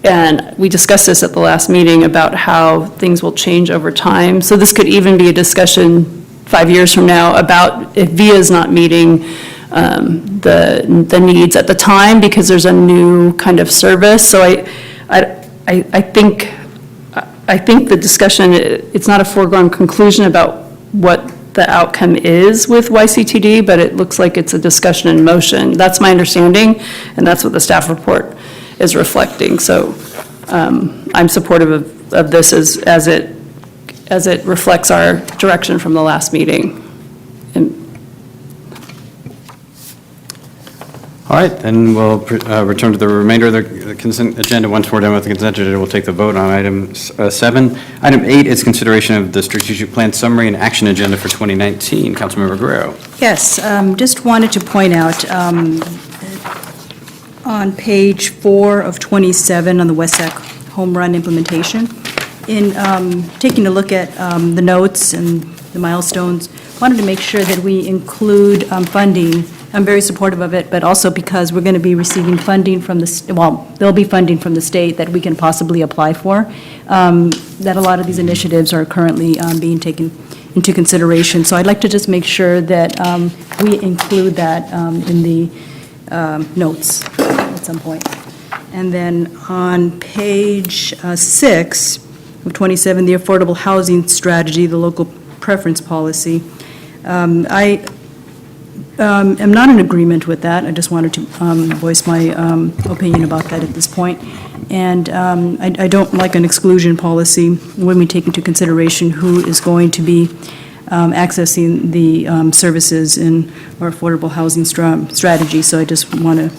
and we discussed this at the last meeting about how things will change over time. So this could even be a discussion 5 years from now about if VIA is not meeting the needs at the time because there's a new kind of service. So I think the discussion, it's not a foregone conclusion about what the outcome is with YCTD, but it looks like it's a discussion in motion. That's my understanding, and that's what the staff report is reflecting. So I'm supportive of this as it reflects our direction from the last meeting. All right, then we'll return to the remainder of the consent agenda. Once we're done with the consent agenda, we'll take the vote on item 7. Item 8 is consideration of the strategic plan summary and action agenda for 2019. Councilmember Guerrero. Yes, just wanted to point out, on page 4 of 27 on the WESAC home run implementation, in taking a look at the notes and the milestones, wanted to make sure that we include funding. I'm very supportive of it, but also because we're going to be receiving funding from there'll be funding from the state that we can possibly apply for, that a lot of these initiatives are currently being taken into consideration. So I'd like to just make sure that we include that in the notes at some point. And then on page 6 of 27, the affordable housing strategy, the local preference policy, I am not in agreement with that. I just wanted to voice my opinion about that at this point. And I don't like an exclusion policy when we take into consideration who is going to be accessing the services in our affordable housing strategy. So I just want to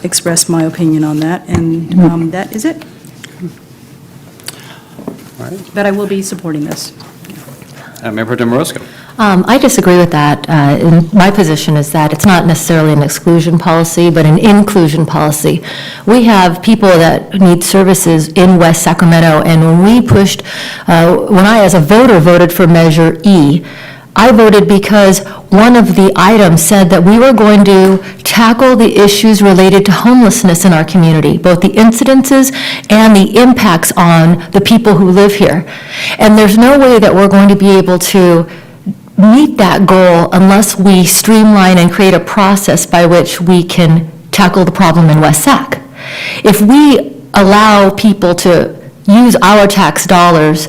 express my opinion on that, and that is it. All right. But I will be supporting this. Mayor Pro Tem Orozco. I disagree with that. And my position is that it's not necessarily an exclusion policy, but an inclusion policy. We have people that need services in West Sacramento, and when we pushed, when I as a voter voted for Measure E, I voted because one of the items said that we were going to tackle the issues related to homelessness in our community, both the incidences and the impacts on the people who live here. And there's no way that we're going to be able to meet that goal unless we streamline and create a process by which we can tackle the problem in West Sac. If we allow people to use our tax dollars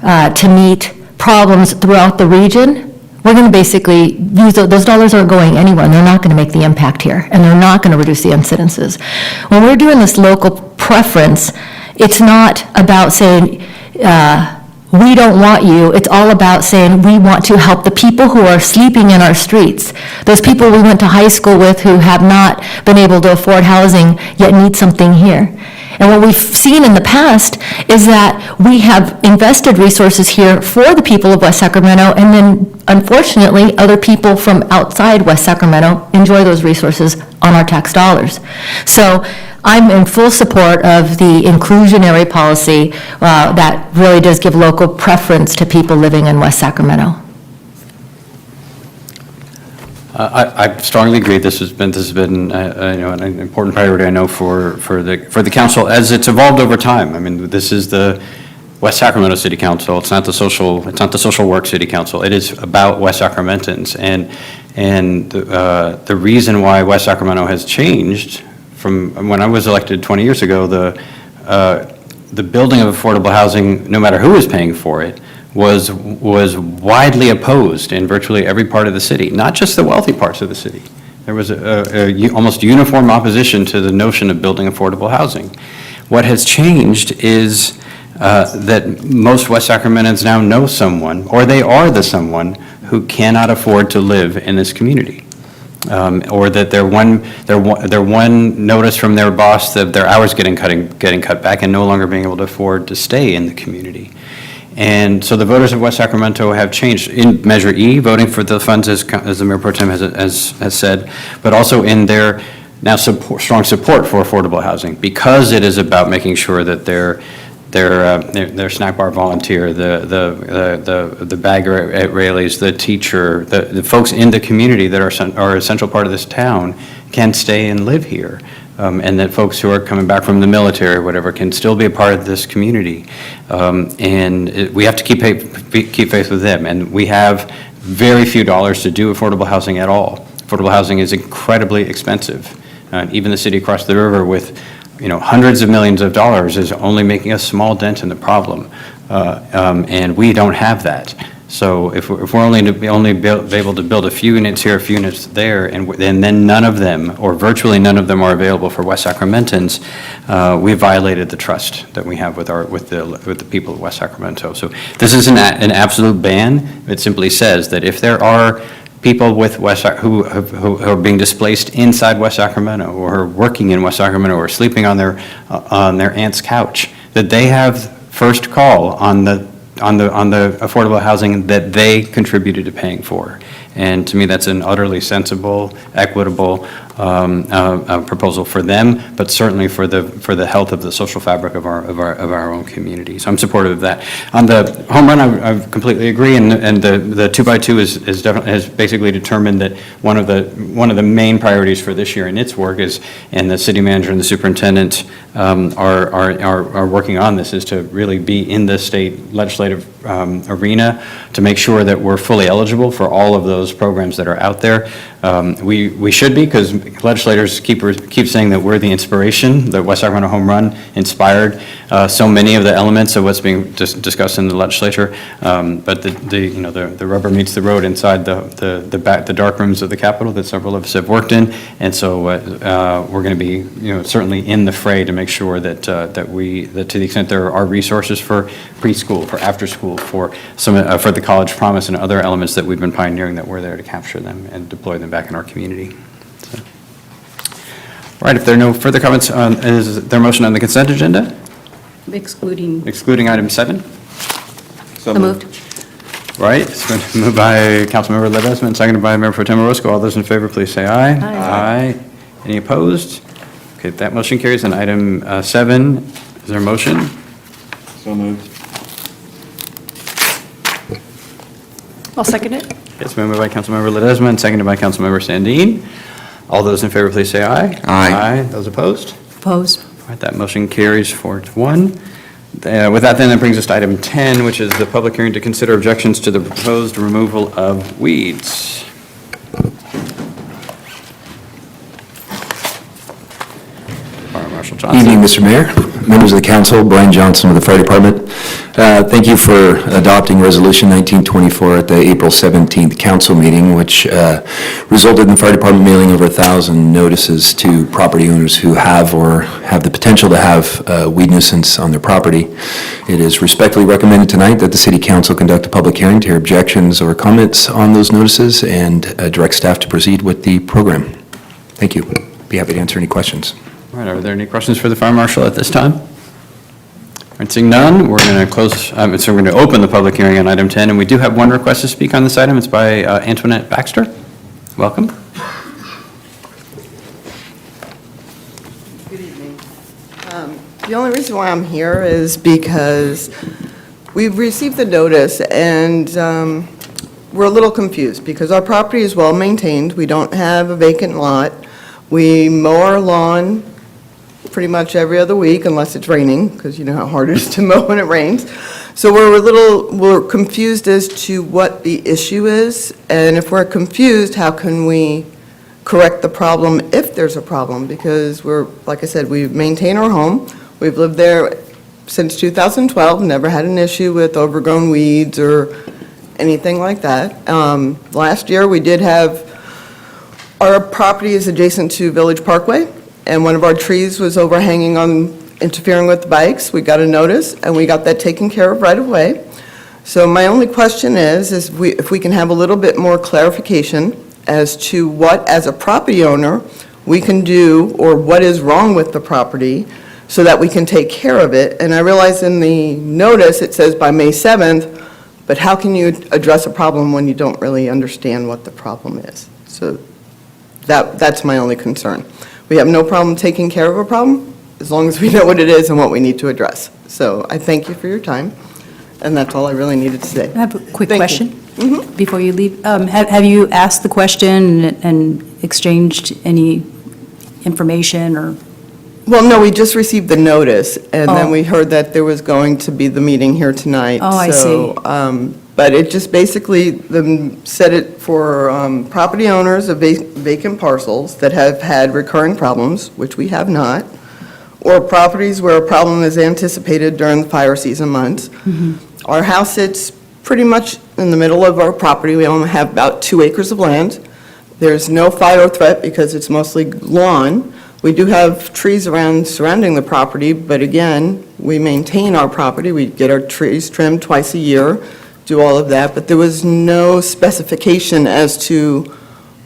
to meet problems throughout the region, we're going to basically use those dollars aren't going anywhere, and they're not going to make the impact here, and they're not going to reduce the incidences. When we're doing this local preference, it's not about saying, we don't want you. It's all about saying we want to help the people who are sleeping in our streets, those people we went to high school with who have not been able to afford housing yet need something here. And what we've seen in the past is that we have invested resources here for the people of West Sacramento, and then unfortunately, other people from outside West Sacramento enjoy those resources on our tax dollars. So I'm in full support of the inclusionary policy that really does give local preference to people living in West Sacramento. I strongly agree. This has been an important priority, I know, for the council as it's evolved over time. I mean, this is the West Sacramento City Council. It's not the social work City Council. It is about West Sacramentans. And the reason why West Sacramento has changed from when I was elected 20 years ago, the building of affordable housing, no matter who was paying for it, was widely opposed in virtually every part of the city, not just the wealthy parts of the city. There was almost uniform opposition to the notion of building affordable housing. What has changed is that most West Sacramentans now know someone, or they are the someone, who cannot afford to live in this community. Or that their one notice from their boss that their hours getting cut back and no longer being able to afford to stay in the community. And so the voters of West Sacramento have changed in Measure E, voting for the funds as the Mayor Pro Tem has said, but also in their now strong support for affordable housing, because it is about making sure that their snack bar volunteer, the bagger at Rayleigh's, the teacher, the folks in the community that are an essential part of this town can stay and live here. And that folks who are coming back from the military or whatever can still be a part of this community. We have to keep faith with them. And we have very few dollars to do affordable housing at all. Affordable housing is incredibly expensive. Even the city across the river with hundreds of millions of dollars is only making a small dent in the problem. And we don't have that. So if we're only able to build a few units here, a few units there, and then none of them, or virtually none of them, are available for West Sacramentans, we violated the trust that we have with the people of West Sacramento. So this isn't an absolute ban. It simply says that if there are people with who are being displaced inside West Sacramento, or are working in West Sacramento, or sleeping on their aunt's couch, that they have first call on the affordable housing that they contributed to paying for. And to me, that's an utterly sensible, equitable proposal for them, but certainly for the health of the social fabric of our own community. So I'm supportive of that. On the home run, I completely agree, and the 2x2 has basically determined that one of the main priorities for this year in its work is, and the city manager and the superintendent are working on this, is to really be in the state legislative arena to make sure that we're fully eligible for all of those programs that are out there. We should be, because legislators keep saying that we're the inspiration, that West Sacramento Home Run inspired so many of the elements of what's being discussed in the legislature. But the rubber meets the road inside the dark rooms of the Capitol that several of us have worked in, and so we're going to be certainly in the fray to make sure that to the extent there are resources for preschool, for after school, for the College Promise and other elements that we've been pioneering, that we're there to capture them and deploy them back in our community. So. All right, if there are no further comments, is there a motion on the consent agenda? Excluding item 7? So moved. Right, it's been moved by Councilmember Ledesma and seconded by Mayor Pro Tem Orozco. All those in favor, please say aye. Aye. Any opposed? Okay, that motion carries. And item 7, is there a motion? So moved. I'll second it. It's moved by Councilmember Ledesma and seconded by Councilmember Sandin. All those in favor, please say aye. Aye. Those opposed? Opposed? All right, that motion carries 4-1. With that, then, that brings us to item 10, which is the public hearing to consider objections to the proposed removal of weeds. Fire Marshal Johnson. Evening, Mr. Mayor, members of the council, Brian Johnson with the Fire Department. Thank you for adopting Resolution 1924 at the April 17th council meeting, which resulted in the Fire Department mailing over 1,000 notices to property owners who have or have the potential to have weed nuisance on their property. It is respectfully recommended tonight that the City Council conduct a public hearing to hear objections or comments on those notices and direct staff to proceed with the program. Thank you. Be happy to answer any questions. All right, are there any questions for the Fire Marshal at this time? All right, seeing none, we're going to close, so we're going to open the public hearing on item 10, and we do have one request to speak on this item. It's by Antoinette Baxter. Welcome. Good evening. The only reason why I'm here is because we've received the notice, and we're a little confused because our property is well-maintained. We don't have a vacant lot. We mow our lawn pretty much every other week unless it's raining, because you know how hard it is to mow when it rains. So we're confused as to what the issue is, and if we're confused, how can we correct the problem if there's a problem? Because like I said, we maintain our home. We've lived there since 2012, never had an issue with overgrown weeds or anything like that. Last year, we did have, our property is adjacent to Village Parkway, and one of our trees was overhanging interfering with the bikes. We got a notice, and we got that taken care of right away. So my only question is if we can have a little bit more clarification as to what, as a property owner, we can do, or what is wrong with the property, so that we can take care of it. And I realize in the notice, it says by May 7th, but how can you address a problem when you don't really understand what the problem is? So that's my only concern. We have no problem taking care of a problem, as long as we know what it is and what we need to address. So I thank you for your time, and that's all I really needed to say. I have a quick Thank question you. before you leave. Have you asked the question and exchanged any information or? Well, no, we just received the notice, and then Oh. we heard that there was going to be the meeting here tonight. Oh, I see. But it just basically set it for property owners of vacant parcels that have had recurring problems, which we have not, or properties where a problem is anticipated during the fire season months. Our house sits pretty much in the middle of our property. We only have about 2 acres of land. There's no fire threat because it's mostly lawn. We do have trees surrounding the property, but again, we maintain our property. We get our trees trimmed twice a year, do all of that, but there was no specification as to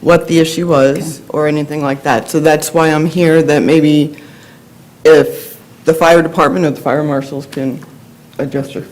what the issue was or anything like that. So that's why I'm here, that maybe if the fire department or the fire marshals can address it.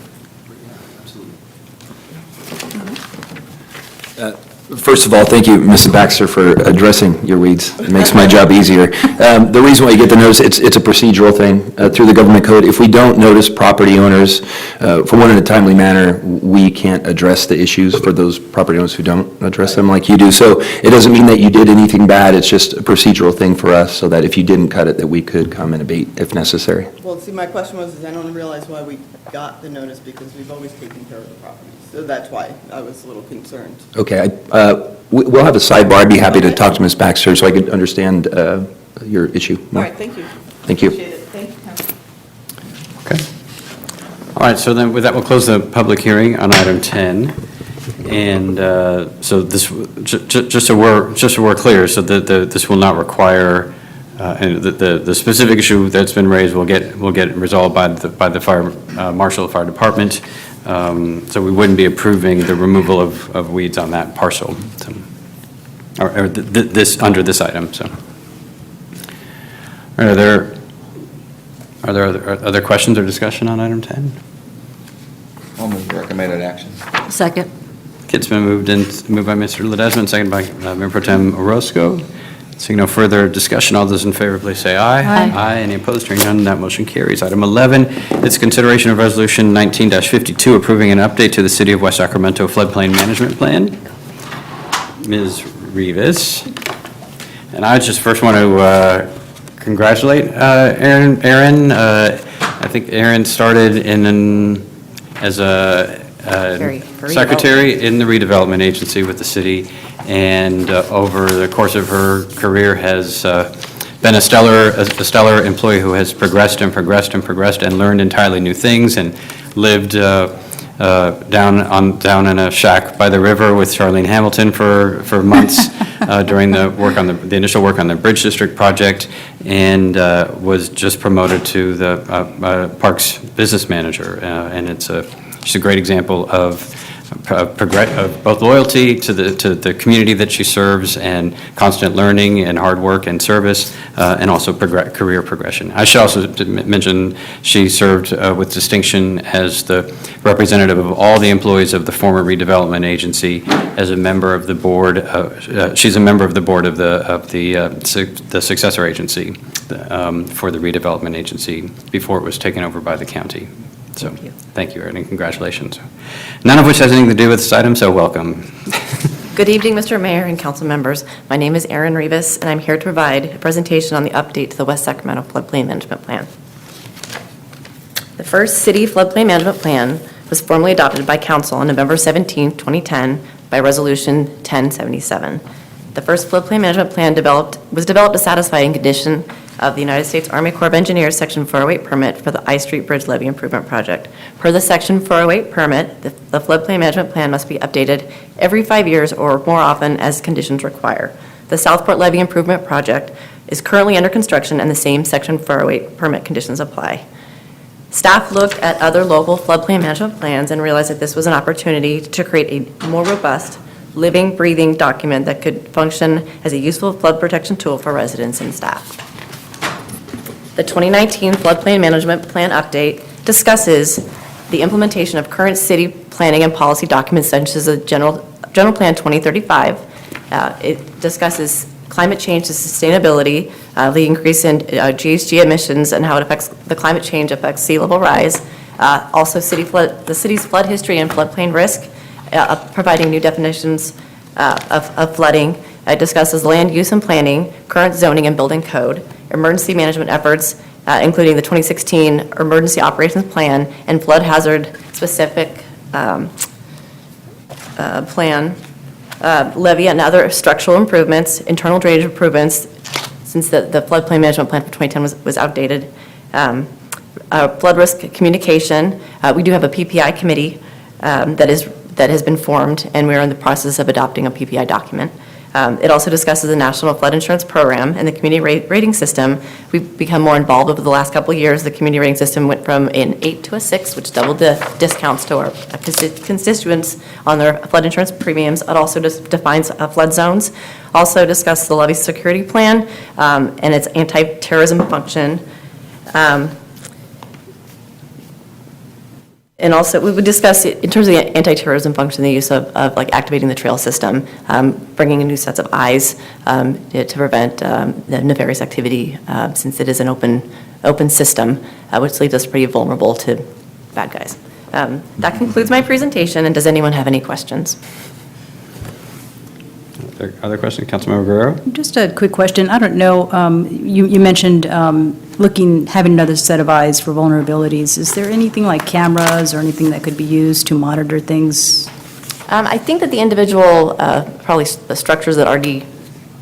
First of all, thank you, Mrs. Baxter, for addressing your weeds. It makes my job easier. The reason why you get the notice, it's a procedural thing through the government code. If we don't notice property owners for one in a timely manner, we can't address the issues for those property owners who don't address them like you do. So it doesn't mean that you did anything bad. It's just a procedural thing for us, so that if you didn't cut it, that we could come and abate if necessary. Well, see, my question was, I don't realize why we got the notice, because we've always taken care of the property. So that's why I was a little concerned. Okay, we'll have a sidebar. I'd be happy to talk to Ms. Baxter so I could understand your issue All more. right, thank you. Thank you. Appreciate it. Thank you, Council. Okay. All right, so then with that, we'll close the public hearing on item 10. And so this, just so we're clear, so that this will not require, and the specific issue that's been raised will get resolved by the fire marshal, fire department. So we wouldn't be approving the removal of weeds on that parcel, so, or this, under this item, so. Are there other questions or discussion on item 10? I'll move recommended action. Second. It's been moved by Mr. Ledesma, seconded by Mayor Pro Tem Orozco. Seeing no further discussion, all those in favor, please say aye. Aye. Aye. Any opposed? Hearing none, that motion carries. Item 11 is consideration of Resolution 19-52, approving an update to the City of West Sacramento Floodplain Management Plan. Ms. Rivas. And I just first want to congratulate Erin. I think Erin started as a secretary in the redevelopment agency with the city, and over the course of her career has been a stellar employee who has progressed and progressed and progressed and learned entirely new things, and lived down in a shack by the river with Charlene Hamilton for months during the initial work on the Bridge District project, and was just promoted to the Parks business manager, and she's a great example of both loyalty to the community that she serves, and constant learning and hard work and service, and also career progression. I should also mention she served with distinction as the representative of all the employees of the former redevelopment agency, as a member of the board. She's a member of the board of the Successor agency for the redevelopment agency before it was taken over by the county. So, thank you, Erin, and congratulations. None of which has anything to do with this item, so welcome. Good evening, Mr. Mayor and council members. My name is Erin Rivas, and I'm here to provide a presentation on the update to the West Sacramento Floodplain Management Plan. The first city floodplain management plan was formally adopted by council on November 17, 2010, by Resolution 1077. The first floodplain management plan was developed to satisfy a condition of the United States Army Corps of Engineers Section 408 permit for the I Street Bridge Levee Improvement Project. Per the Section 408 permit, the floodplain management plan must be updated every 5 years or more often as conditions require. The Southport Levee Improvement Project is currently under construction and the same Section 408 permit conditions apply. Staff looked at other local floodplain management plans and realized that this was an opportunity to create a more robust, living, breathing document that could function as a useful flood protection tool for residents and staff. The 2019 Floodplain Management Plan Update discusses the implementation of current city planning and policy documents such as the General Plan 2035. It discusses climate change to sustainability, the increase in GHG emissions and how it affects the climate change affects sea level rise. Also, the city's flood history and floodplain risk, providing new definitions of flooding. It discusses land use and planning, current zoning and building code, emergency management efforts, including the 2016 Emergency Operations Plan and flood hazard specific plan, levee and other structural improvements, internal drainage improvements, since the floodplain management plan for 2010 was outdated, flood risk communication. We do have a PPI committee that has been formed, and we're in the process of adopting a PPI document. It also discusses the National Flood Insurance Program and the community rating system. We've become more involved over the last couple of years. The community rating system went from an 8 to a 6, which doubled the discounts to our constituents on their flood insurance premiums. It also defines flood zones. Also discussed the levee security plan and its anti-terrorism function. And also, we would discuss, in terms of the anti-terrorism function, the use of like activating the trail system, bringing in new sets of eyes to prevent the nefarious activity, since it is an open system, which leaves us pretty vulnerable to bad guys. That concludes my presentation, and does anyone have any questions? Other questions? Councilmember Guerrero? Just a quick question. I don't know, you mentioned having another set of eyes for vulnerabilities. Is there anything like cameras or anything that could be used to monitor things? I think that the individual, probably the structures that RD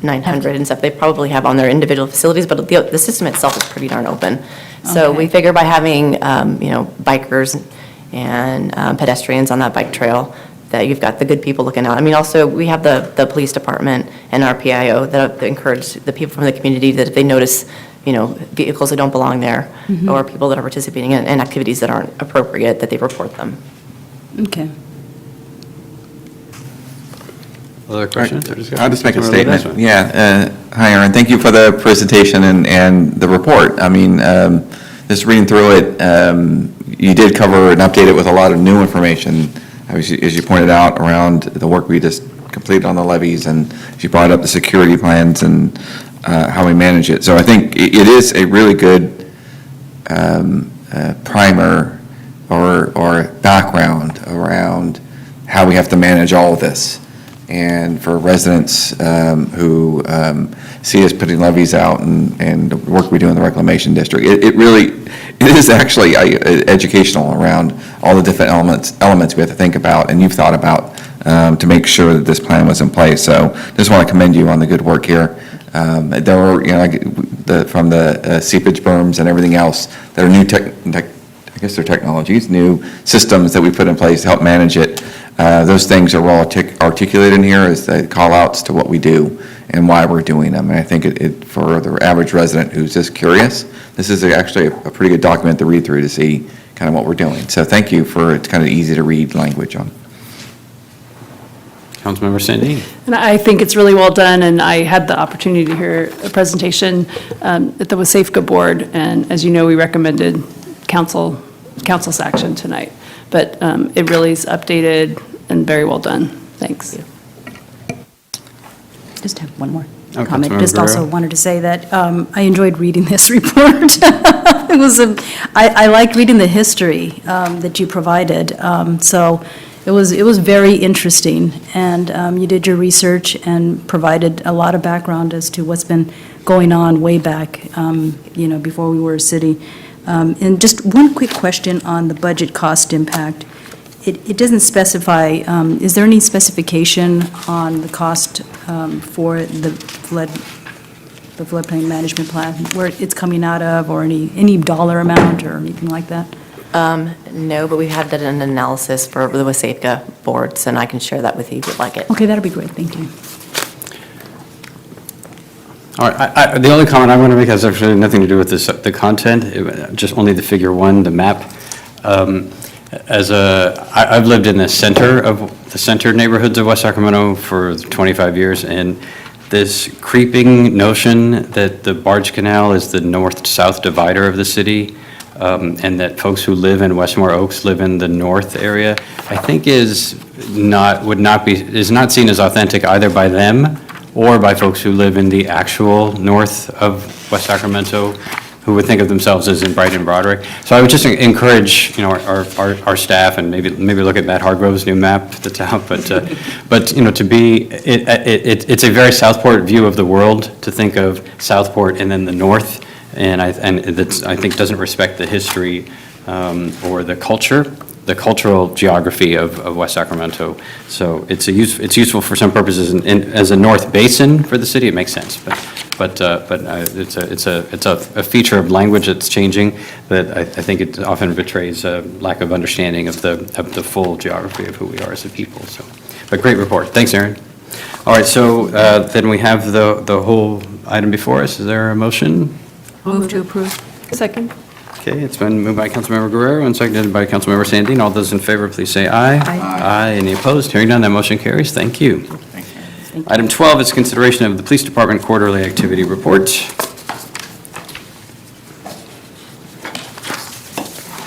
900 and stuff, they probably have on their individual facilities, but the system itself is pretty darn open. So we figure by having, bikers and pedestrians on that bike trail, that you've got the good people looking out. I mean, also, we have the police department and our PIO that encourage the people from the community that if they notice, vehicles that don't belong there, or people that are participating in activities that aren't appropriate, that they report them. Okay. Other questions? I'll just make a statement. Yeah. Hi, Aaron. Thank you for the presentation and the report. I mean, just reading through it, you did cover and update it with a lot of new information, as you pointed out, around the work we just completed on the levees, and you brought up the security plans and how we manage it. So I think it is a really good primer or background around how we have to manage all of this. And for residents who see us putting levees out and the work we do in the reclamation district, it is actually educational around all the different elements we have to think about, and you've thought about to make sure that this plan was in place. So just want to commend you on the good work here. There were, from the seepage berms and everything else, that are new I guess they're technologies, new systems that we put in place to help manage it. Those things are well articulated in here as the call-outs to what we do and why we're doing them. And I think for the average resident who's just curious, this is actually a pretty good document to read through to see kind of what we're doing. So thank you for it's kind of easy to read language on. Councilmember Sandine. And I think it's really well done, and I had the opportunity to hear a presentation at the WSAFCA board, and as you know, we recommended council's action tonight. But it really is updated and very well done. Thanks. Just have one more. comment. Councilmember Just also Guerrero. wanted to say that I enjoyed reading this report. It was, I liked reading the history that you provided. So it was very interesting, and you did your research and provided a lot of background as to what's been going on way back, before we were a city. And just one quick question on the budget cost impact. It doesn't specify, is there any specification on the cost for the floodplain management plan, where it's coming out of, or any dollar amount or anything like that? No, but we had done an analysis for the WASAFCA boards, and I can share that with you if you'd like it. Okay, that'd be great, thank you. All right, the only comment I want to make has actually nothing to do with the content, just only the figure 1, the map. I've lived in the center neighborhoods of West Sacramento for 25 years, and this creeping notion that the Barge Canal is the north-south divider of the city, and that folks who live in Westmore Oaks live in the north area, I think is not seen as authentic either by them or by folks who live in the actual north of West Sacramento, who would think of themselves as in Brighton, Broderick. So I would just encourage, our staff, and maybe look at Matt Hargrove's new map that's out, but to be, it's a very Southport view of the world to think of Southport and then the north, and that's, I think, doesn't respect the history or the cultural geography of West Sacramento. So it's useful for some purposes, as a north basin for the city, it makes sense. But it's a feature of language that's changing that I think it often betrays a lack of understanding of the full geography of who we are as a people. So, but great report. Thanks, Aaron. All right, so then we have the whole item before us. Is there a motion? Move to approve. Second. Okay, it's been moved by Councilmember Guerrero and seconded by Councilmember Sandin. All those in favor, please say aye. Aye. Any opposed? Hearing none, that motion carries. Thank you. Item 12 is consideration of the Police Department Quarterly Activity Report.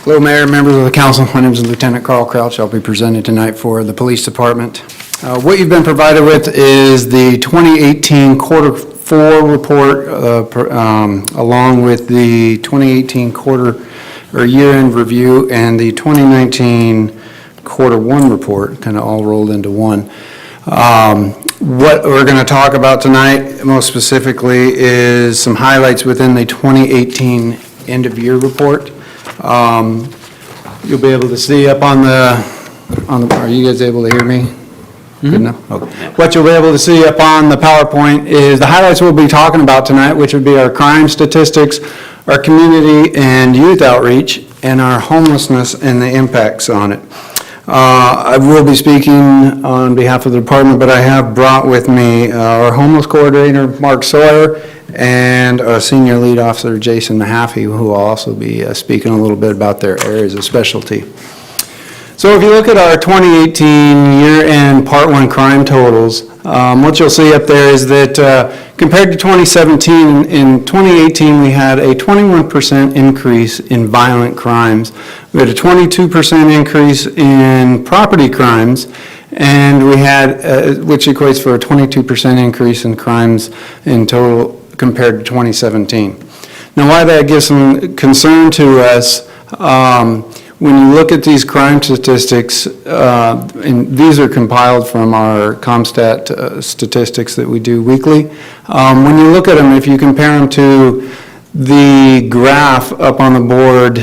Hello, Mayor, members of the council. My name is Lieutenant Carl Crouch. I'll be presenting tonight for the Police Department. What you've been provided with is the 2018 Quarter 4 report, along with the 2018 quarter or year-end review and the 2019 Quarter 1 report, kind of all rolled into one. What we're going to talk about tonight, most specifically, is some highlights within the 2018 end-of-year report. You'll be able to see up on the, are you guys able to hear me? Good enough? Okay. What you'll be able to see up on the PowerPoint is the highlights we'll be talking about tonight, which would be our crime statistics, our community and youth outreach, and our homelessness and the impacts on it. I will be speaking on behalf of the department, but I have brought with me our homeless coordinator, Mark Sawyer, and our senior lead officer, Jason Mahaffey, who will also be speaking a little bit about their areas of specialty. So if you look at our 2018 year-end Part 1 crime totals, what you'll see up there is that compared to 2017, in 2018 we had a 21% increase in violent crimes. We had a 22% increase in property crimes, and we had, which equates for a 22% increase in crimes in total compared to 2017. Now, why that gives some concern to us, when you look at these crime statistics, and these are compiled from our ComStat statistics that we do weekly, when you look at them, if you compare them to the graph up on the board,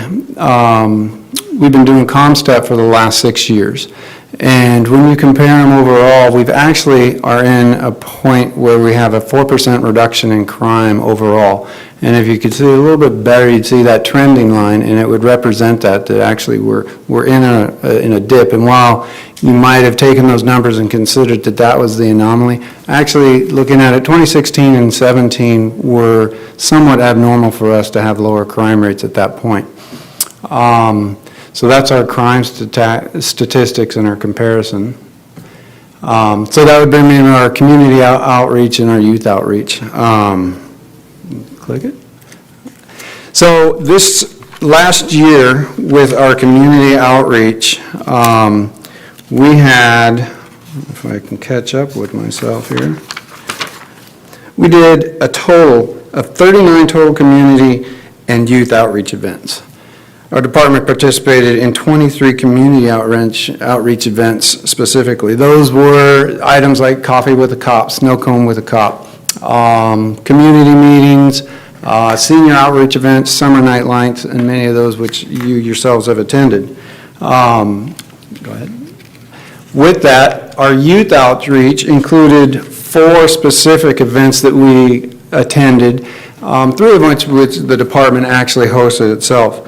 we've been doing ComStat for the last 6 years. And when you compare them overall, we've actually are in a point where we have a 4% reduction in crime overall. And if you could see a little bit better, you'd see that trending line, and it would represent that actually we're in a dip. And while you might have taken those numbers and considered that was the anomaly, actually looking at it, 2016 and 17 were somewhat abnormal for us to have lower crime rates at that point. So that's our crime statistics and our comparison. So that would bring me into our community outreach and our youth outreach. Click it. So this last year with our community outreach, we had, if I can catch up with myself here, We did a total of 39 total community and youth outreach events. Our department participated in 23 community outreach events specifically. Those were items like coffee with a cop, snow cone with a cop, community meetings, senior outreach events, summer night lights, and many of those which you yourselves have attended. Go ahead. With that, our youth outreach included 4 specific events that we attended, 3 of which the department actually hosted itself.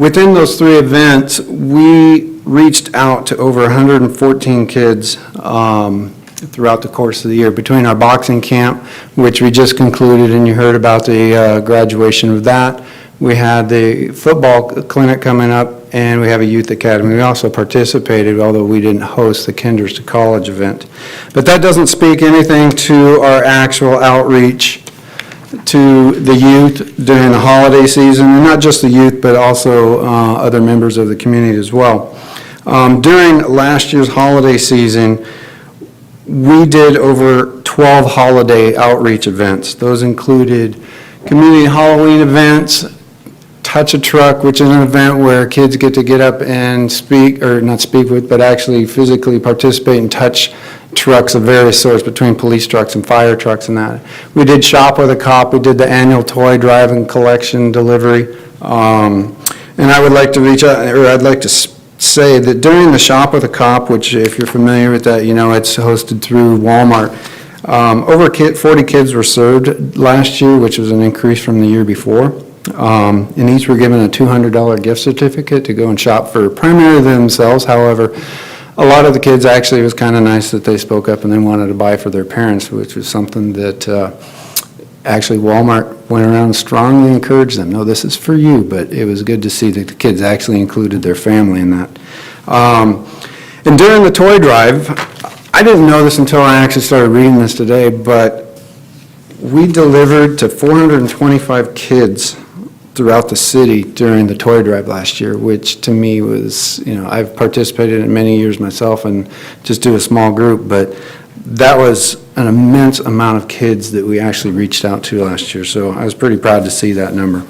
Within those 3 events, we reached out to over 114 kids throughout the course of the year. Between our boxing camp, which we just concluded and you heard about the graduation of that, we had the football clinic coming up, and we have a youth academy. We also participated, although we didn't host the Kinders to College event. But that doesn't speak anything to our actual outreach to the youth during the holiday season, and not just the youth, but also other members of the community as well. During last year's holiday season, we did over 12 holiday outreach events. Those included community Halloween events, Touch a Truck, which is an event where kids get to get up and speak, or not speak with, but actually physically participate and touch trucks of various sorts between police trucks and fire trucks and that. We did Shop with a Cop. We did the annual toy drive and collection delivery. And I would like to reach out, or I'd like to say that during the Shop with a Cop, which if you're familiar with that, you know it's hosted through Walmart, over 40 kids were served last year, which was an increase from the year before. And each were given a $200 gift certificate to go and shop for primarily themselves. However, a lot of the kids actually, it was kind of nice that they spoke up and they wanted to buy for their parents, which was something that actually Walmart went around and strongly encouraged them. No, this is for you, but it was good to see that the kids actually included their family in that. And during the toy drive, I didn't know this until I actually started reading this today, but we delivered to 425 kids throughout the city during the toy drive last year, which to me was, you know, I've participated in many years myself and just do a small group, but that was an immense amount of kids that we actually reached out to last year, so I was pretty proud to see that number.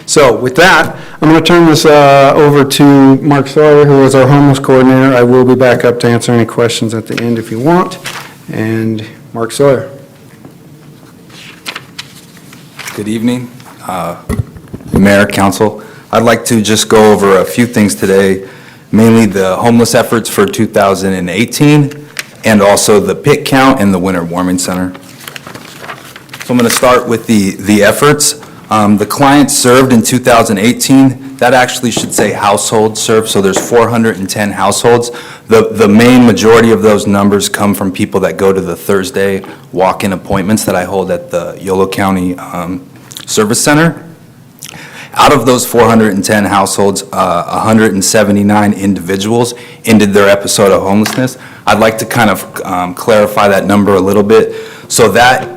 So with that, I'm going to turn this over to Mark Sawyer, who is our homeless coordinator. I will be back up to answer any questions at the end if you want, and Mark Sawyer. Good evening, Mayor, Council. I'd like to just go over a few things today, mainly the homeless efforts for 2018 and also the pit count and the winter warming center. So I'm going to start with the efforts. The clients served in 2018, that actually should say households served, so there's 410 households. The main majority of those numbers come from people that go to the Thursday walk-in appointments that I hold at the Yolo County Service Center. Out of those 410 households, 179 individuals ended their episode of homelessness. I'd like to kind of clarify that number a little bit. So that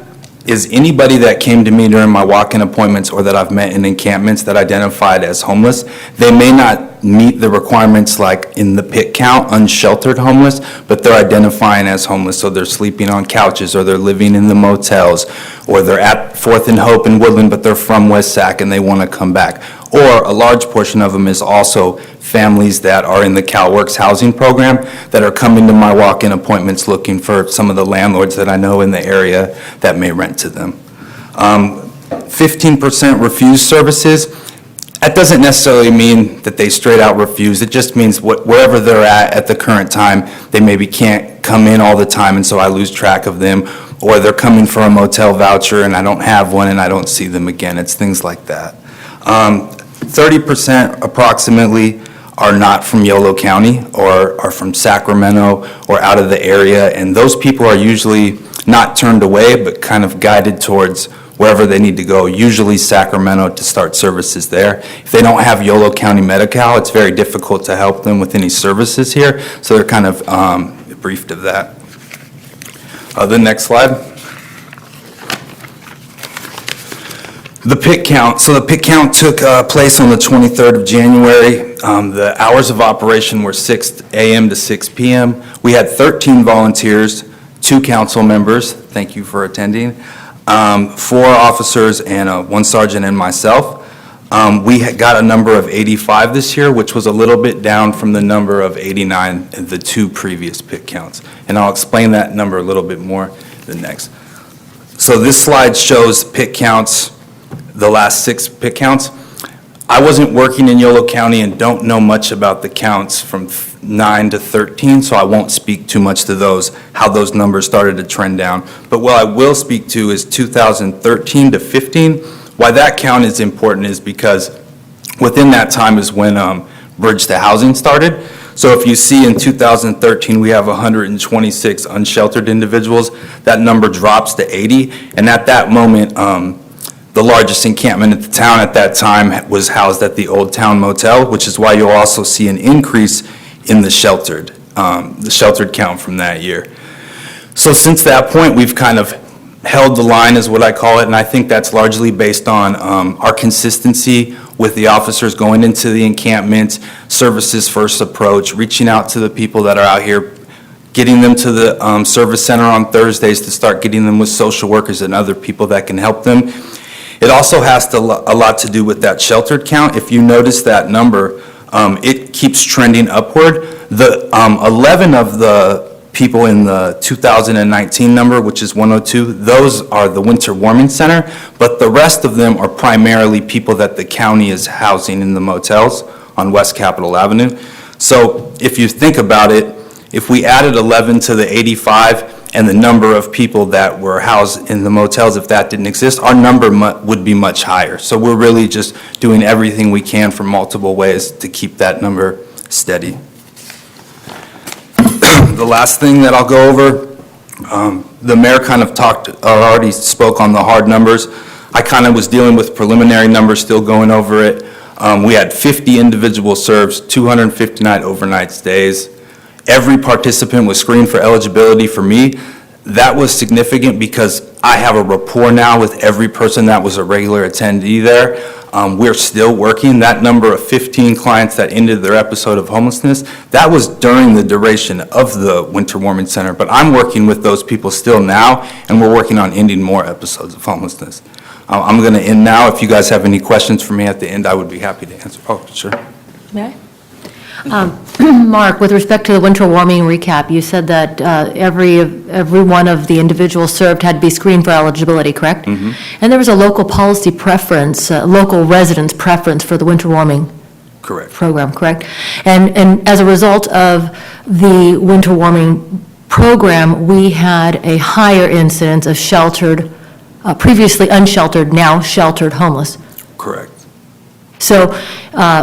is anybody that came to me during my walk-in appointments or that I've met in encampments that identified as homeless. They may not meet the requirements like in the pit count, unsheltered homeless, but they're identifying as homeless. So they're sleeping on couches, or they're living in the motels, or they're at 4th and Hope in Woodland, but they're from West Sac and they want to come back. Or a large portion of them is also families that are in the CalWorks housing program that are coming to my walk-in appointments looking for some of the landlords that I know in the area that may rent to them. 15% refuse services. That doesn't necessarily mean that they straight out refuse. It just means wherever they're at the current time, they maybe can't come in all the time, and so I lose track of them. Or they're coming for a motel voucher and I don't have one and I don't see them again. It's things like that. 30% approximately are not from Yolo County or are from Sacramento or out of the area, and those people are usually not turned away but kind of guided towards wherever they need to go, usually Sacramento, to start services there. If they don't have Yolo County Medi-Cal, it's very difficult to help them with any services here, so they're kind of briefed of that. The next slide. The pit count. So the pit count took place on the 23rd of January. The hours of operation were 6 a.m. to 6 p.m. We had 13 volunteers, 2 council members, thank you for attending, 4 officers and 1 sergeant and myself. We got a number of 85 this year, which was a little bit down from the number of 89 in the 2 previous pit counts. And I'll explain that number a little bit more the next. So this slide shows pit counts, the last 6 pit counts. I wasn't working in Yolo County and don't know much about the counts from 9 to 13, so I won't speak too much to those, how those numbers started to trend down. But what I will speak to is 2013 to 15. Why that count is important is because within that time is when Bridge to Housing started. So if you see in 2013, we have 126 unsheltered individuals. That number drops to 80, and at that moment, the largest encampment in the town at that time was housed at the Old Town Motel, which is why you'll also see an increase in the sheltered count from that year. So since that point, we've kind of held the line is what I call it, and I think that's largely based on our consistency with the officers going into the encampment, services first approach, reaching out to the people that are out here, getting them to the service center on Thursdays to start getting them with social workers and other people that can help them. It also has a lot to do with that sheltered count. If you notice that number, it keeps trending upward. The 11 of the people in the 2019 number, which is 102, those are the winter warming center, but the rest of them are primarily people that the county is housing in the motels on West Capitol Avenue. So if you think about it, if we added 11 to the 85 and the number of people that were housed in the motels, if that didn't exist, our number would be much higher. So we're really just doing everything we can from multiple ways to keep that number steady. The last thing that I'll go over, the mayor kind of already spoke on the hard numbers. I kind of was dealing with preliminary numbers, still going over it. We had 50 individual serves, 259 overnight stays. Every participant was screened for eligibility for me. That was significant because I have a rapport now with every person that was a regular attendee there. We're still working. That number of 15 clients that ended their episode of homelessness, that was during the duration of the winter warming center. But I'm working with those people still now, and we're working on ending more episodes of homelessness. I'm going to end now. If you guys have any questions for me at the end, I would be happy to answer. Oh, sure. May I? Mark, with respect to the winter warming recap, you said that every one of the individuals served had to be screened for eligibility, correct? Mm-hmm. And there was a local policy preference, local residents' preference for the winter warming program, correct? And as a result of the winter warming program, we had a higher incidence of sheltered, previously unsheltered, now sheltered homeless. Correct. So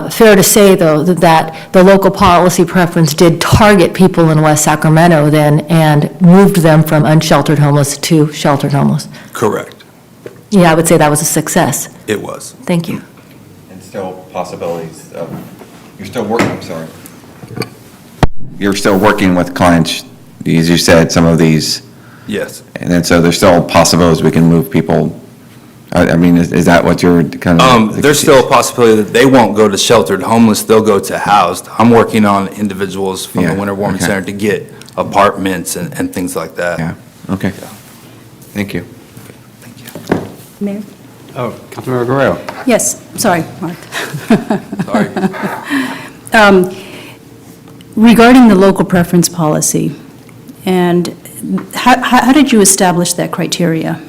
fair to say, though, that the local policy preference did target people in West Sacramento then and moved them from unsheltered homeless to sheltered homeless. Correct. Yeah, I would say that was a success. It was. Thank you. And still possibilities of, you're still working, I'm sorry. You're still working with clients, as you said, some of these. Yes. And then so there's still possibilities we can move people. I mean, is that what you're kind of? There's still a possibility that they won't go to sheltered homeless, they'll go to housed. I'm working on individuals from the winter warming center to get apartments and things like that. Yeah, okay. Thank you. Mayor? Oh, Councilmember Guerrero. Yes, sorry, Mark. Sorry. Regarding the local preference policy, and how did you establish that criteria?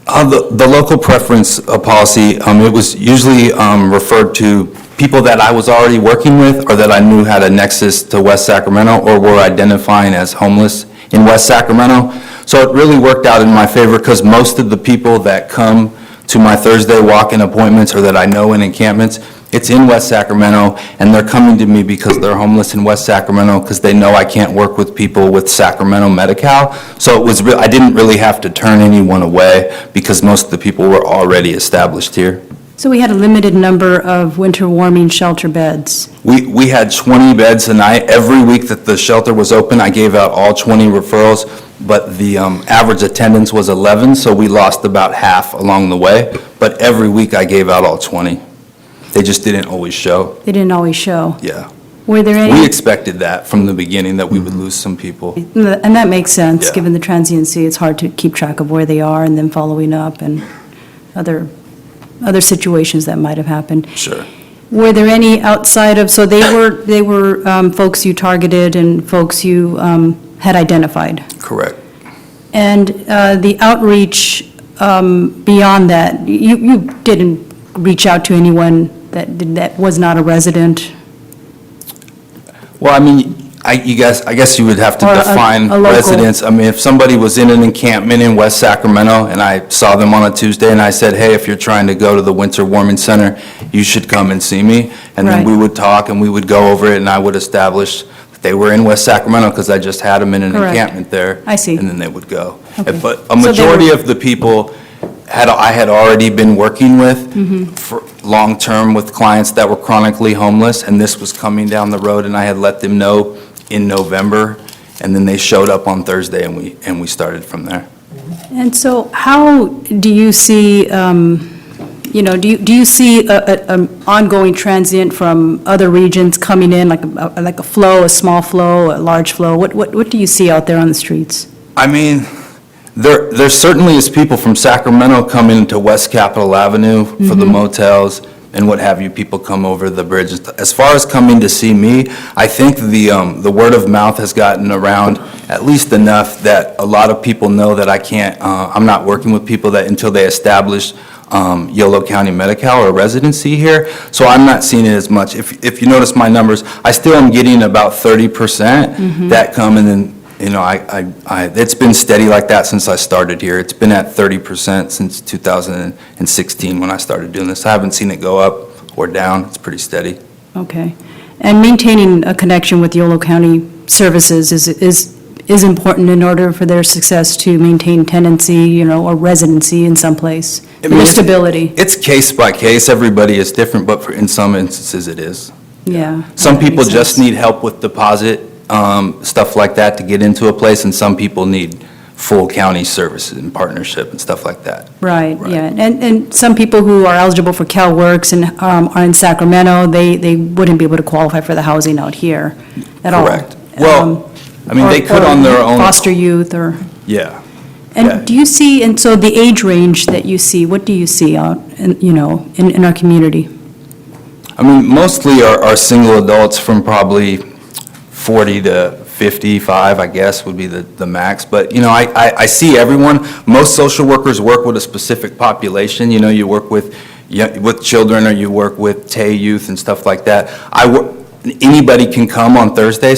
The local preference policy, it was usually referred to people that I was already working with or that I knew had a nexus to West Sacramento or were identifying as homeless in West Sacramento. So it really worked out in my favor because most of the people that come to my Thursday walk-in appointments or that I know in encampments, it's in West Sacramento, and they're coming to me because they're homeless in West Sacramento because they know I can't work with people with Sacramento Medi-Cal. So it was I didn't really have to turn anyone away because most of the people were already established here. So we had a limited number of winter warming shelter beds. We had 20 beds a night. Every week that the shelter was open, I gave out all 20 referrals, but the average attendance was 11, so we lost about half along the way. But every week I gave out all 20. They just didn't always show. They didn't always show. Yeah. Were there any? We expected that from the beginning, that we would lose some people. And that makes sense, Yeah. given the transiency. It's hard to keep track of where they are and then following up and other situations that might have happened. Sure. Were there any outside of, so they were folks you targeted and folks you had identified? Correct. And the outreach beyond that, you didn't reach out to anyone that was not a resident? Well, I mean, I guess you would have to Or a define local. residents. I mean, if somebody was in an encampment in West Sacramento, and I saw them on a Tuesday, and I said, hey, if you're trying to go to the Winter Warming Center, you should come and see me. And then Right. we would talk, and we would go over it, and I would establish that they were in West Sacramento, because I just had them in an Correct. encampment there. I see. And then they would go. Okay. But a So they majority were- of the people I had already been working with Mm-hmm. for long-term with clients that were chronically homeless, and this was coming down the road, and I had let them know in November, and then they showed up on Thursday, and we started from there. And so how do you see, do you see an ongoing transient from other regions coming in, like a flow, a small flow, a large flow? What do you see out there on the streets? I mean, there certainly is people from Sacramento coming to West Capitol Avenue for the motels and what have you, people come over the bridge. As far as coming to see me, I think the word of mouth has gotten around at least enough that a lot of people know that I'm not working with people that until they establish Yolo County Medi-Cal or residency here, so I'm not seeing it as much. If you notice my numbers, I still am getting about 30% that come, and then it's been steady like that since I started here. It's been at 30% since 2016 when I started doing this. I haven't seen it go up or down. It's pretty steady. Okay. And maintaining a connection with Yolo County services is important in order for their success to maintain tenancy, or residency in some place, I mean, their stability. It's case by case. Everybody is different, but in some instances it is. Yeah. Some that people makes just sense. need help with deposit, stuff like that to get into a place, and some people need full county services and partnership and stuff like that. Right, yeah. And some people who are eligible for CalWorks and are in Sacramento, they wouldn't be able to qualify for the housing out here at all. Correct. Well, I mean, they could on their own. Foster youth or, Yeah. and do you see, and so the age range that you see, what do you see out, in our community? I mean, mostly are single adults from probably 40 to 55, I guess, would be the max. But, I see everyone. Most social workers work with a specific population. You work with children, or you work with TAY youth and stuff like that. Anybody can come on Thursday,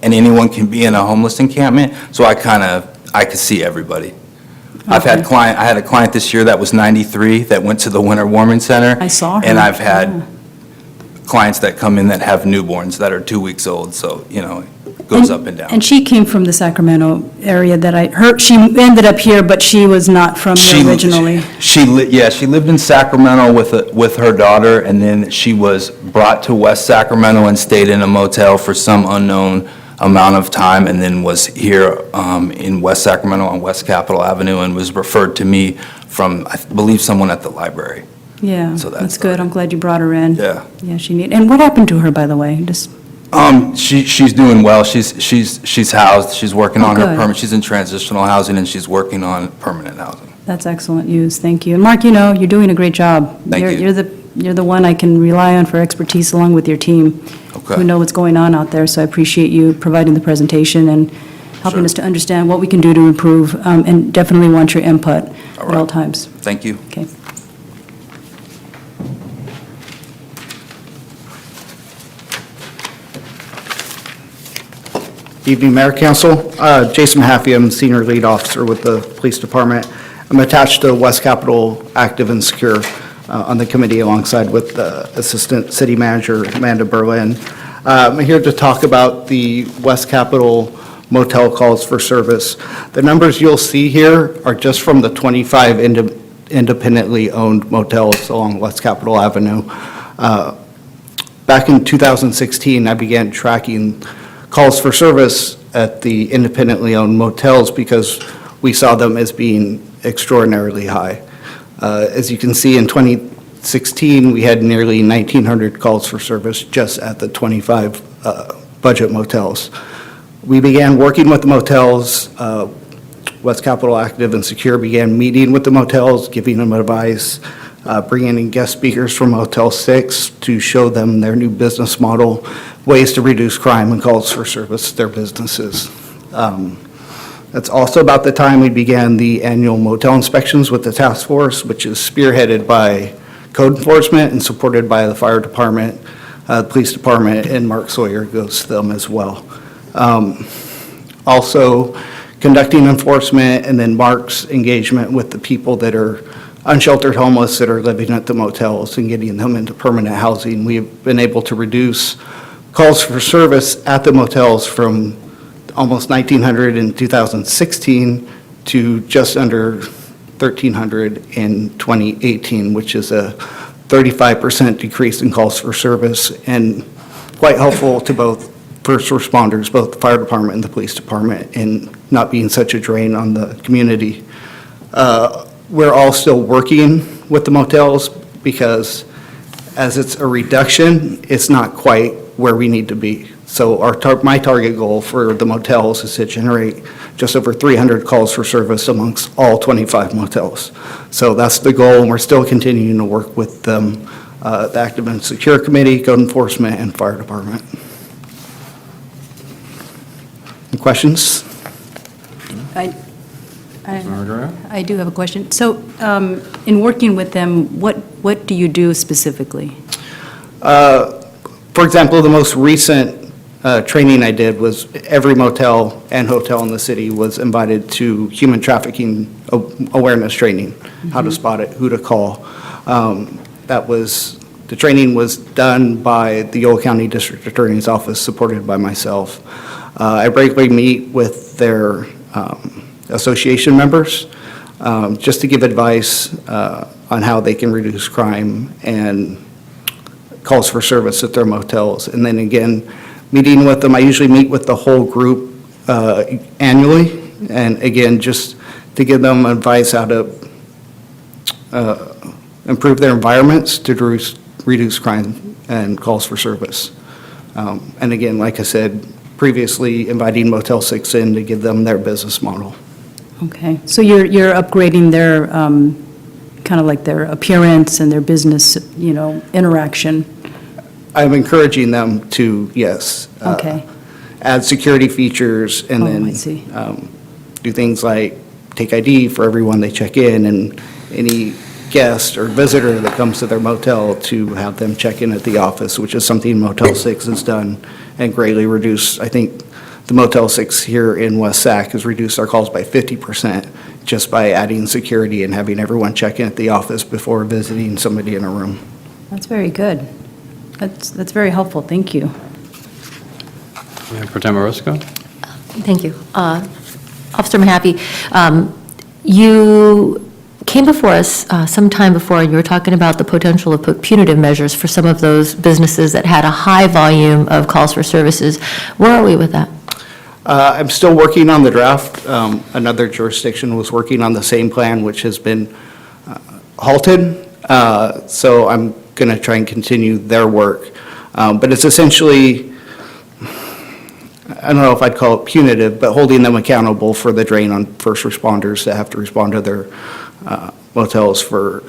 and anyone can be in a homeless encampment, so I could see everybody. I had a client this year that was 93 that went to the Winter Warming Center. I saw her. And I've had clients that come in that have newborns that are 2 weeks old, so, it goes up and down. And she came from the Sacramento area that I heard, she ended up here, but she was not from here originally. She lived in Sacramento with her daughter, and then she was brought to West Sacramento and stayed in a motel for some unknown amount of time, and then was here in West Sacramento on West Capitol Avenue, and was referred to me from, I believe, someone at the library. Yeah, So that's good. I'm glad you brought her in. Yeah. Yeah, and what happened to her, by the way? Just, She's doing well. She's housed. She's working on her good. permit. She's in transitional housing, and she's working on permanent housing. that's excellent news. Thank you. And Mark, you're doing a great job. Thank you. You're the one I can rely on for expertise along with your team. Okay. Who know what's going on out there, so I appreciate you providing the presentation and helping us to understand what we can do to improve, and definitely want your input at all times. Thank you. Okay. Evening, Mayor, Council. Jason Mahaffey, I'm Senior Lead Officer with the Police Department. I'm attached to West Capitol Active and Secure on the committee alongside with Assistant City Manager Amanda Berlin. I'm here to talk about the West Capitol motel calls for service. The numbers you'll see here are just from the 25 independently owned motels along West Capitol Avenue. Back in 2016, I began tracking calls for service at the independently owned motels because we saw them as being extraordinarily high. As you can see, in 2016, we had nearly 1,900 calls for service just at the 25 budget motels. We began working with the motels. West Capitol Active and Secure began meeting with the motels, giving them advice, bringing in guest speakers from Motel 6 to show them their new business model, ways to reduce crime and calls for service to their businesses. That's also about the time we began the annual motel inspections with the task force, which is spearheaded by code enforcement and supported by the fire department, the police department, and Mark Sawyer goes to them as well. Also, conducting enforcement and then Mark's engagement with the people that are unsheltered homeless that are living at the motels and getting them into permanent housing. We've been able to reduce calls for service at the motels from almost 1,900 in 2016 to just under 1,300 in 2018, which is a 35% decrease in calls for service and quite helpful to both first responders, both the fire department and the police department, in not being such a drain on the community. We're all still working with the motels because as it's a reduction, it's not quite where we need to be. So my target goal for the motels is to generate just over 300 calls for service amongst all 25 motels. So that's the goal, and we're still continuing to work with them, the Active and Secure Committee, Code Enforcement, and Fire Department. Any questions? I do have a question. So in working with them, what do you do specifically? For example, the most recent training I did was every motel and hotel in the city was invited to human trafficking awareness training, how to spot it, who to call. The training was done by the Yolo County District Attorney's Office, supported by myself. I regularly meet with their association members just to give advice on how they can reduce crime and calls for service at their motels. And then again, meeting with them, I usually meet with the whole group annually, and again, just to give them advice how to improve their environments to reduce crime and calls for service. And again, like I said, previously inviting Motel 6 in to give them their business model. Okay, so you're upgrading their, kind of like their appearance and their business, interaction. I'm encouraging them to, yes. Okay. Add security features and then I see. Do things like take ID for everyone they check in, and any guest or visitor that comes to their motel to have them check in at the office, which is something Motel 6 has done and greatly reduced. I think the Motel 6 here in West Sac has reduced our calls by 50% just by adding security and having everyone check in at the office before visiting somebody in a room. That's very good. That's very helpful. Thank you. Pro Tem Orozco? Thank you. Officer Mahaffey, you came before us some time before, and you were talking about the potential of punitive measures for some of those businesses that had a high volume of calls for services. Where are we with that? I'm still working on the draft. Another jurisdiction was working on the same plan, which has been halted. So I'm going to try and continue their work. But it's essentially, I don't know if I'd call it punitive, but holding them accountable for the drain on first responders that have to respond to their motels for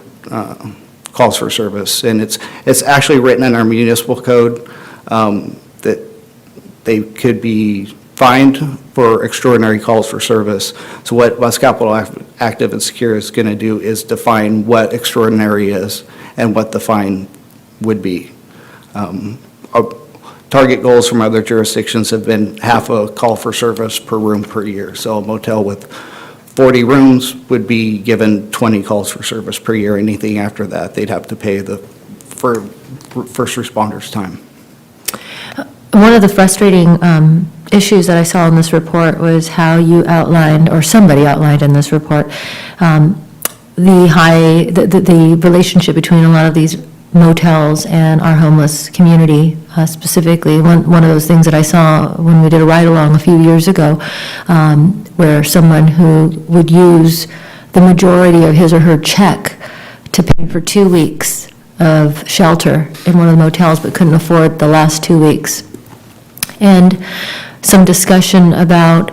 calls for service. And it's actually written in our municipal code that they could be fined for extraordinary calls for service. So what West Capitol Active and Secure is going to do is define what extraordinary is and what the fine would be. Our target goals from other jurisdictions have been half a call for service per room per year. So a motel with 40 rooms would be given 20 calls for service per year. Anything after that, they'd have to pay for first responders' time. One of the frustrating issues that I saw in this report was how you outlined, or somebody outlined in this report, the relationship between a lot of these motels and our homeless community, specifically. One of those things that I saw when we did a ride-along a few years ago, where someone who would use the majority of his or her check to pay for 2 weeks of shelter in one of the motels, but couldn't afford the last 2 weeks. and some discussion about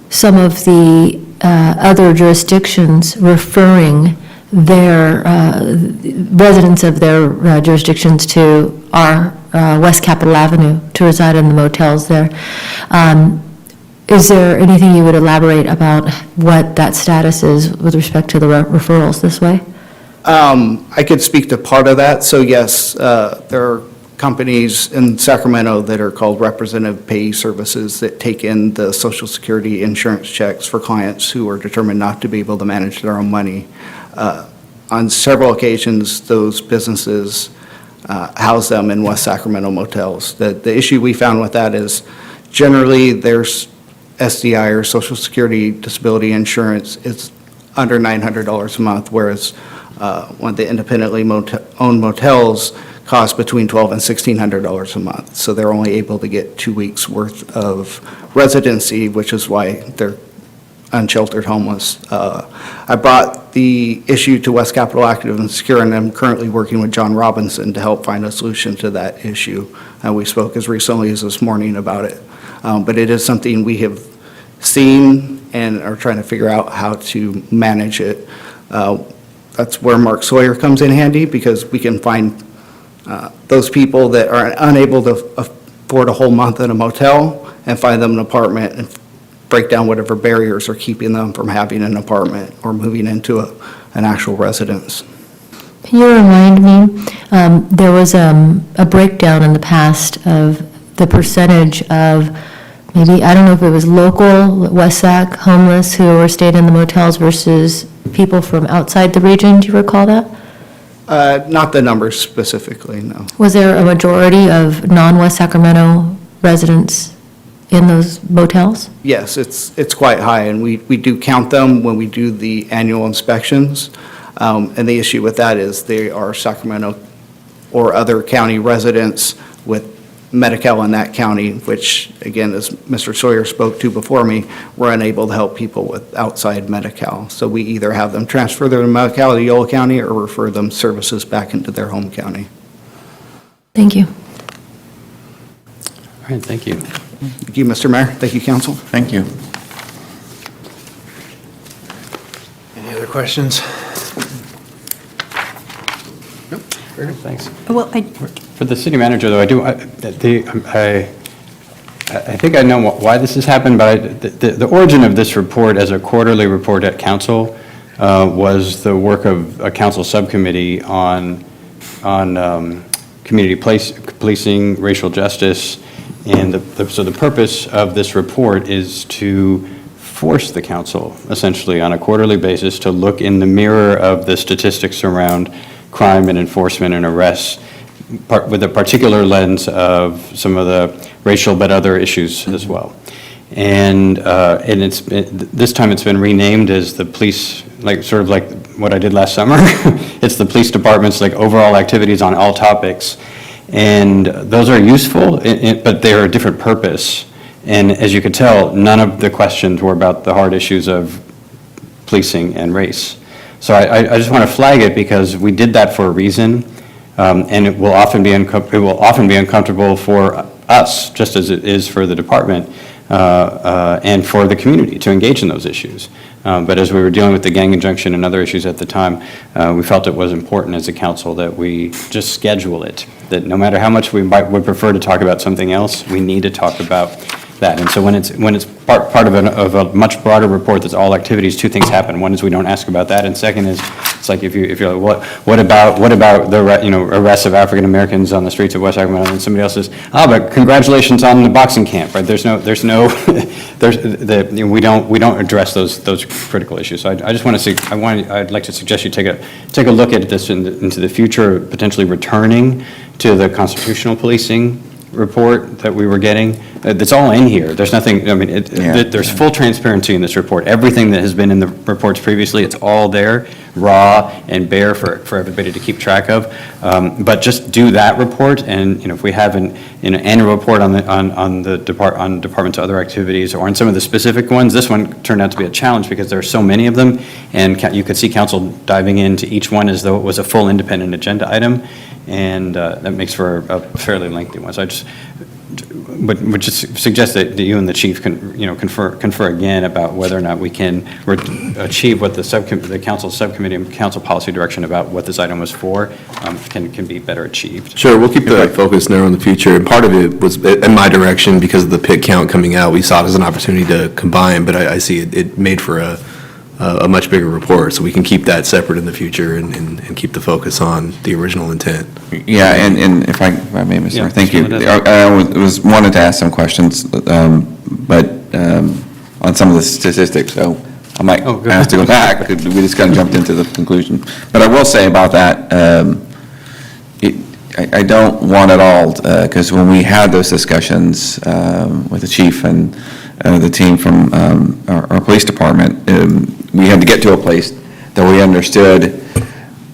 some of the other jurisdictions referring their residents of their jurisdictions to our West Capitol Avenue to reside in the motels there. Is there anything you would elaborate about what that status is with respect to the referrals this way? I could speak to part of that. So yes, there are companies in Sacramento that are called representative payee services that take in the Social Security insurance checks for clients who are determined not to be able to manage their own money. On several occasions, those businesses house them in West Sacramento motels. The issue we found with that is generally there's SDI or Social Security disability insurance is under $900 a month, whereas one of the independently owned motels cost between $1,200 and $1,600 a month. So they're only able to get 2 weeks worth of residency, which is why they're unsheltered homeless. I brought the issue to West Capitol Active and Secure, and I'm currently working with John Robinson to help find a solution to that issue. We spoke as recently as this morning about it. But it is something we have seen and are trying to figure out how to manage it. That's where Mark Sawyer comes in handy, because we can find those people that are unable to afford a whole month in a motel and find them an apartment and break down whatever barriers are keeping them from having an apartment or moving into an actual residence. Can you remind me, there was a breakdown in the past of the percentage of maybe, I don't know if it was local West Sac homeless who were staying in the motels versus people from outside the region. Do you recall that? Not the numbers specifically, no. Was there a majority of non-West Sacramento residents in those motels? Yes, it's quite high, and we do count them when we do the annual inspections. And the issue with that is they are Sacramento or other county residents with Medi-Cal in that county, which, again, as Mr. Sawyer spoke to before me, we're unable to help people with outside Medi-Cal. So we either have them transfer their Medi-Cal to Yolo County or refer them services back into their home county. Thank you. All right, thank you. Thank you, Mr. Mayor. Thank you, council. Thank you. Any other questions? Nope. Very good, thanks. Well, For the city manager, though, I think I know why this has happened, but the origin of this report as a quarterly report at council was the work of a council subcommittee on community policing, racial justice, and so the purpose of this report is to force the council, essentially, on a quarterly basis to look in the mirror of the statistics around crime and enforcement and arrests, with a particular lens of some of the racial but other issues as well. And this time it's been renamed as the police, sort of like what I did last summer. It's the police department's overall activities on all topics. And those are useful, but they're a different purpose. And as you could tell, none of the questions were about the hard issues of policing and race. So I just want to flag it because we did that for a reason. And it will often be uncomfortable for us, just as it is for the department and for the community to engage in those issues. But as we were dealing with the gang injunction and other issues at the time, we felt it was important as a council that we just schedule it, that no matter how much we would prefer to talk about something else, we need to talk about that. And so when it's part of a much broader report that's all activities, two things happen. One is we don't ask about that, and second is it's like if you're like, what about the arrests of African Americans on the streets of West Sacramento, and somebody else says, but congratulations on the boxing camp, right? We don't address those critical issues. So I'd like to suggest you take a look at this into the future, potentially returning to the constitutional policing report that we were getting. It's all in here. There's nothing, there's full transparency in this report. Everything that has been in the reports previously, it's all there, raw and bare for everybody to keep track of. But just do that report, and if we have an annual report on department's other activities or on some of the specific ones, this one turned out to be a challenge because there are so many of them, and you could see council diving into each one as though it was a full independent agenda item, and that makes for a fairly lengthy one. So would just suggest that you and the chief confer again about whether or not we can achieve what the council subcommittee and council policy direction about what this item was for can be better achieved. Sure, we'll keep the focus narrow in the future. And part of it was in my direction because of the pit count coming out. We saw it as an opportunity to combine, but I see it made for a much bigger report, so we can keep that separate in the future and keep the focus on the original intent. Yeah, and if I may, Mr. Mayor, thank you. I wanted to ask some questions, but on some of the statistics, so I might have to go back. We just kind of jumped into the conclusion. But I will say about that, I don't want it all, because when we had those discussions with the chief and the team from our police department, we had to get to a place that we understood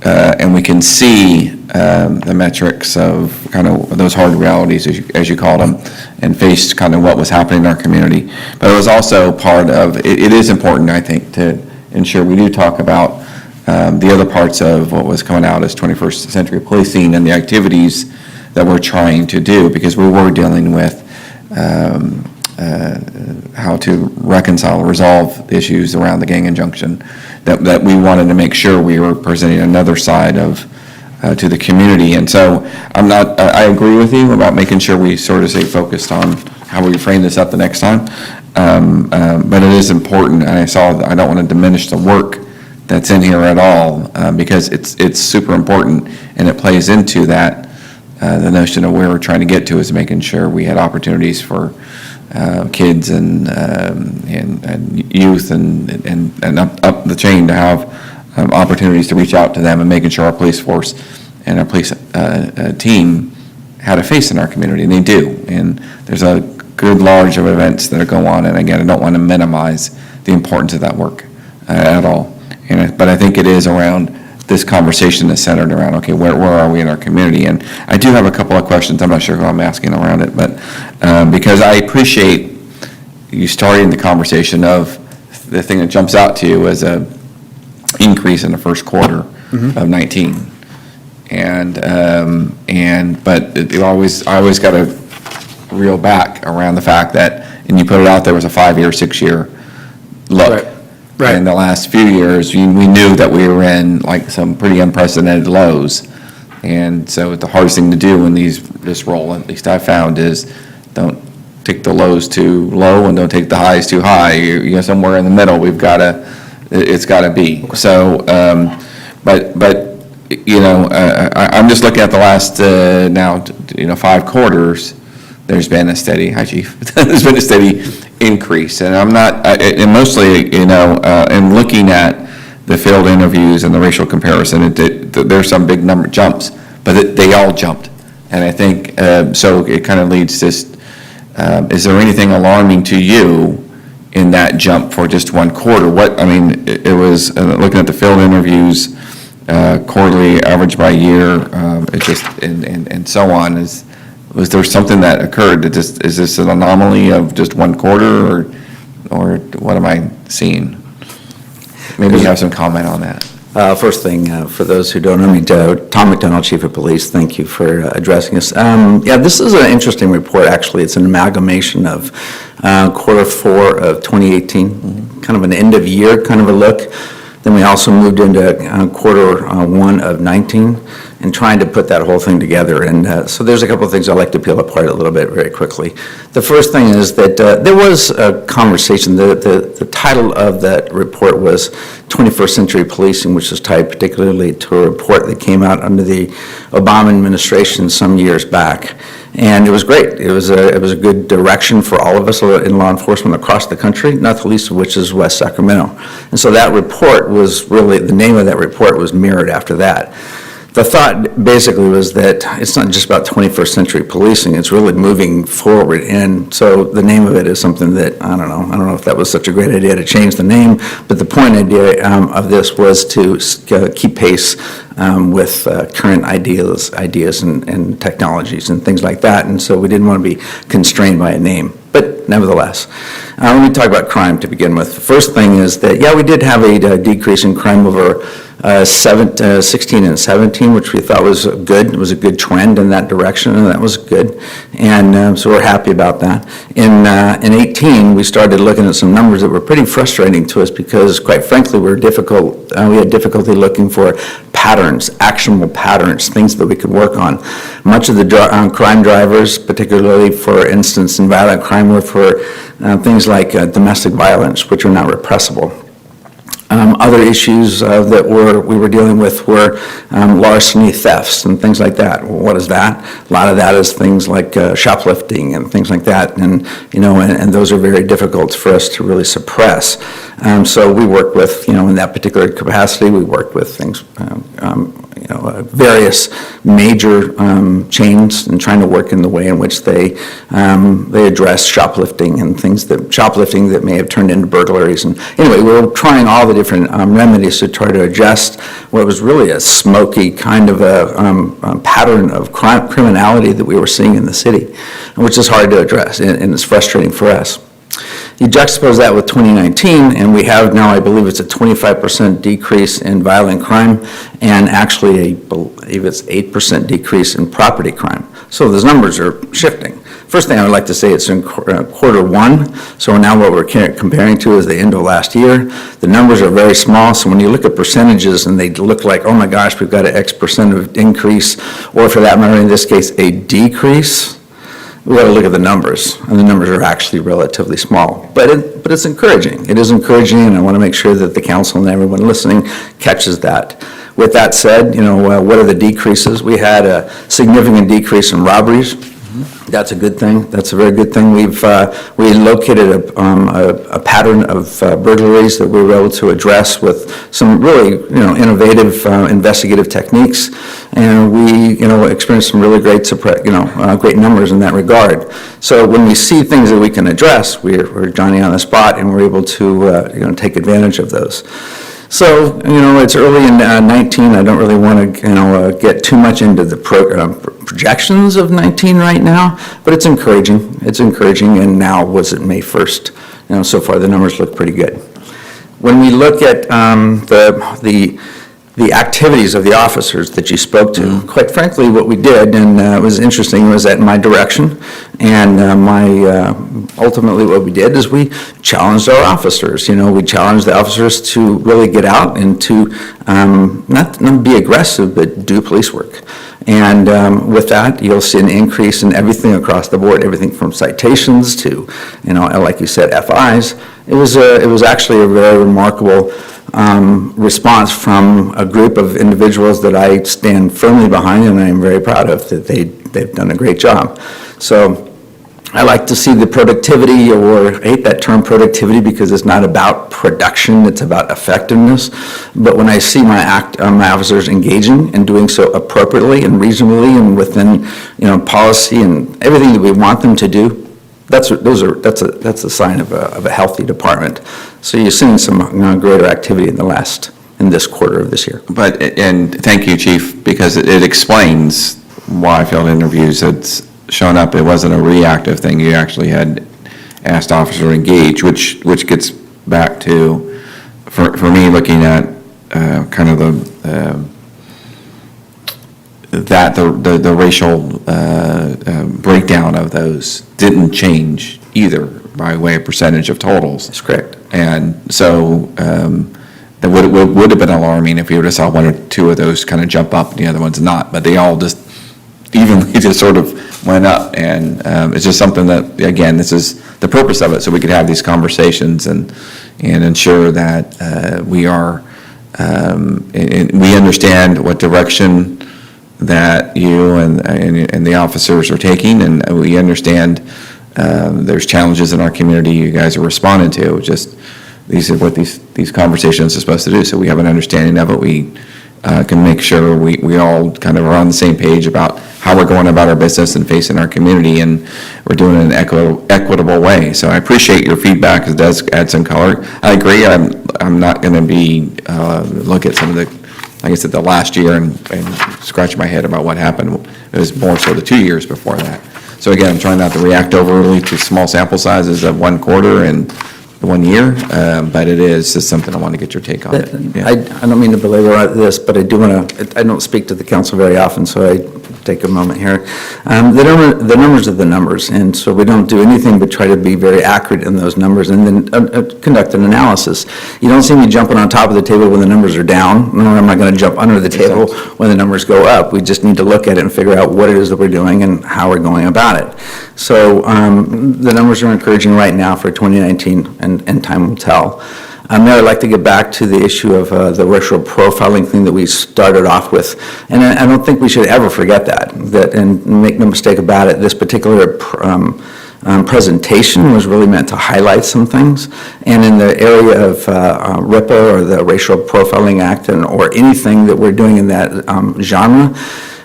and we can see the metrics of kind of those hard realities, as you called them, and faced kind of what was happening in our community. But it was also part of, it is important, I think, to ensure we do talk about the other parts of what was coming out as 21st century policing and the activities that we're trying to do, because we were dealing with how to reconcile, resolve issues around the gang injunction, that we wanted to make sure we were presenting another side of to the community. And so I agree with you about making sure we sort of stay focused on how we frame this up the next time. But it is important, and I don't want to diminish the work that's in here at all, because it's super important, and it plays into that, the notion of where we're trying to get to is making sure we had opportunities for kids and youth and up the chain to have opportunities to reach out to them, and making sure our police force and our police team had a face in our community, and they do. And there's a good large of events that go on, and again, I don't want to minimize the importance of that work at all. But I think it is around this conversation is centered around, okay, where are we in our community? And I do have a couple of questions. I'm not sure who I'm asking around it, but because I appreciate you starting the conversation of the thing that jumps out to you as a increase in the first quarter of 19. But I always got to reel back around the fact that, and you put it out there, was a 5-year, 6-year look. Right. In the last few years, we knew that we were in like some pretty unprecedented lows. And so the hardest thing to do in this role, at least I found, is don't take the lows too low and don't take the highs too high. You're somewhere in the middle. It's got to be. So, but I'm just looking at the last now 5 quarters. There's been a steady, hi Chief, there's been a steady increase. And I'm not, and mostly, in looking at the field interviews and the racial comparison, there's some big number jumps, but they all jumped. And I think, so it kind of leads to, is there anything alarming to you in that jump for just 1 quarter? It was, looking at the field interviews, quarterly, average by year, and so on, was there something that occurred? Is this an anomaly of just 1 quarter, or what am I seeing? Maybe you have some comment on that. First thing, for those who don't know me, Tom McDonald, Chief of Police, thank you for addressing us. This is an interesting report, actually. It's an amalgamation of quarter 4 of 2018, kind of an end of year kind of a look. Then we also moved into quarter 1 of 19 and trying to put that whole thing together. And so there's a couple of things I'd like to peel apart a little bit very quickly. The first thing is that there was a conversation. The title of that report was 21st Century Policing, which was tied particularly to a report that came out under the Obama administration some years back. And it was great. It was a good direction for all of us in law enforcement across the country, not the least of which is West Sacramento. And so that report was really, the name of that report was mirrored after that. The thought basically was that it's not just about 21st century policing, it's really moving forward. And so the name of it is something that, I don't know if that was such a great idea to change the name, but the point idea of this was to keep pace with current ideas and technologies and things like that. And so we didn't want to be constrained by a name. But nevertheless, let me talk about crime to begin with. The first thing is that, we did have a decrease in crime over 16 and 17, which we thought was good. It was a good trend in that direction, and that was good. And so we're happy about that. In 18, we started looking at some numbers that were pretty frustrating to us because, quite frankly, we had difficulty looking for patterns, actionable patterns, things that we could work on. Much of the crime drivers, particularly, for instance, in violent crime, were for things like domestic violence, which are not repressible. Other issues that we were dealing with were larceny, thefts, and things like that. Well, what is that? A lot of that is things like shoplifting and things like that, and and those are very difficult for us to really suppress. So we work with, in that particular capacity, we work with things, various major chains, and trying to work in the way in which they address shoplifting and shoplifting that may have turned into burglaries. And anyway, we're trying all the different remedies to try to adjust what was really a smoky kind of a pattern of criminality that we were seeing in the city, which is hard to address, and it's frustrating for us. You juxtapose that with 2019, and we have now, I believe it's a 25% decrease in violent crime, and actually, I believe it's 8% decrease in property crime. So those numbers are shifting. First thing I would like to say, it's in quarter one, so now what we're comparing to is the end of last year. The numbers are very small, so when you look at percentages and they look like, oh my gosh, we've got an X percent of increase, or for that matter, in this case, a decrease, we got to look at the numbers, and the numbers are actually relatively small. But it's encouraging. It is encouraging, and I want to make sure that the council and everyone listening catches that. With that said, what are the decreases? We had a significant decrease in robberies. That's a good thing. That's a very good thing. We located a pattern of burglaries that we were able to address with some really innovative investigative techniques, and we experienced some really great great numbers in that regard. So when we see things that we can address, we're Johnny on the spot, and we're able to take advantage of those. So, it's early in 19. I don't really want to, get too much into the projections of 19 right now, but it's encouraging. It's encouraging, and now, was it May 1st? So far the numbers look pretty good. When we look at the activities of the officers that you spoke to, quite frankly, what we did, and it was interesting, was at my direction, and ultimately what we did is we challenged our officers. We challenged the officers to really get out and to not be aggressive, but do police work. And with that, you'll see an increase in everything across the board, everything from citations to, like you said, FIs. It was actually a very remarkable response from a group of individuals that I stand firmly behind, and I am very proud of, that they've done a great job. So I like to see the productivity, or I hate that term productivity because it's not about production, it's about effectiveness. But when I see my officers engaging and doing so appropriately and reasonably and within policy and everything that we want them to do, that's a sign of a healthy department. So you're seeing some greater activity in this quarter of this year. And thank you, Chief, because it explains why field interviews had shown up. It wasn't a reactive thing. You actually had asked officers to engage, which gets back to, for me, looking at kind of the racial breakdown of those didn't change either by way of percentage of totals. That's correct. And so that would have been alarming if you would have saw one or two of those kind of jump up and the other ones not, but they all just evenly just sort of went up. And it's just something that, again, this is the purpose of it, so we could have these conversations and ensure that we are, and we understand what direction that you and the officers are taking, and we understand there's challenges in our community you guys are responding to. Just these are what these conversations are supposed to do, so we have an understanding of it. We can make sure we all kind of are on the same page about how we're going about our business and facing our community, and we're doing it in an equitable way. So I appreciate your feedback. It does add some color. I agree. I'm not going to be look at some of the, like I said, the last year and scratch my head about what happened. It was more so the 2 years before that. So again, I'm trying not to react overly to small sample sizes of one quarter, and 1 year, but it is just something I want to get your take on it. Yeah. I don't mean to belabor this, but I do want to, I don't speak to the council very often, so I take a moment here. The numbers are the numbers, and so we don't do anything but try to be very accurate in those numbers and then conduct an analysis. You don't see me jumping on top of the table when the numbers are down, nor am I going to jump under the table when the numbers go up. We just need to look at it and figure out what it is that we're doing and how we're going about it. So the numbers are encouraging right now for 2019, and time will tell. Mayor, I'd like to get back to the issue of the racial profiling thing that we started off with. And I don't think we should ever forget that, and make no mistake about it, this particular presentation was really meant to highlight some things. And in the area of RIPA, or the Racial Profiling Act, or anything that we're doing in that genre,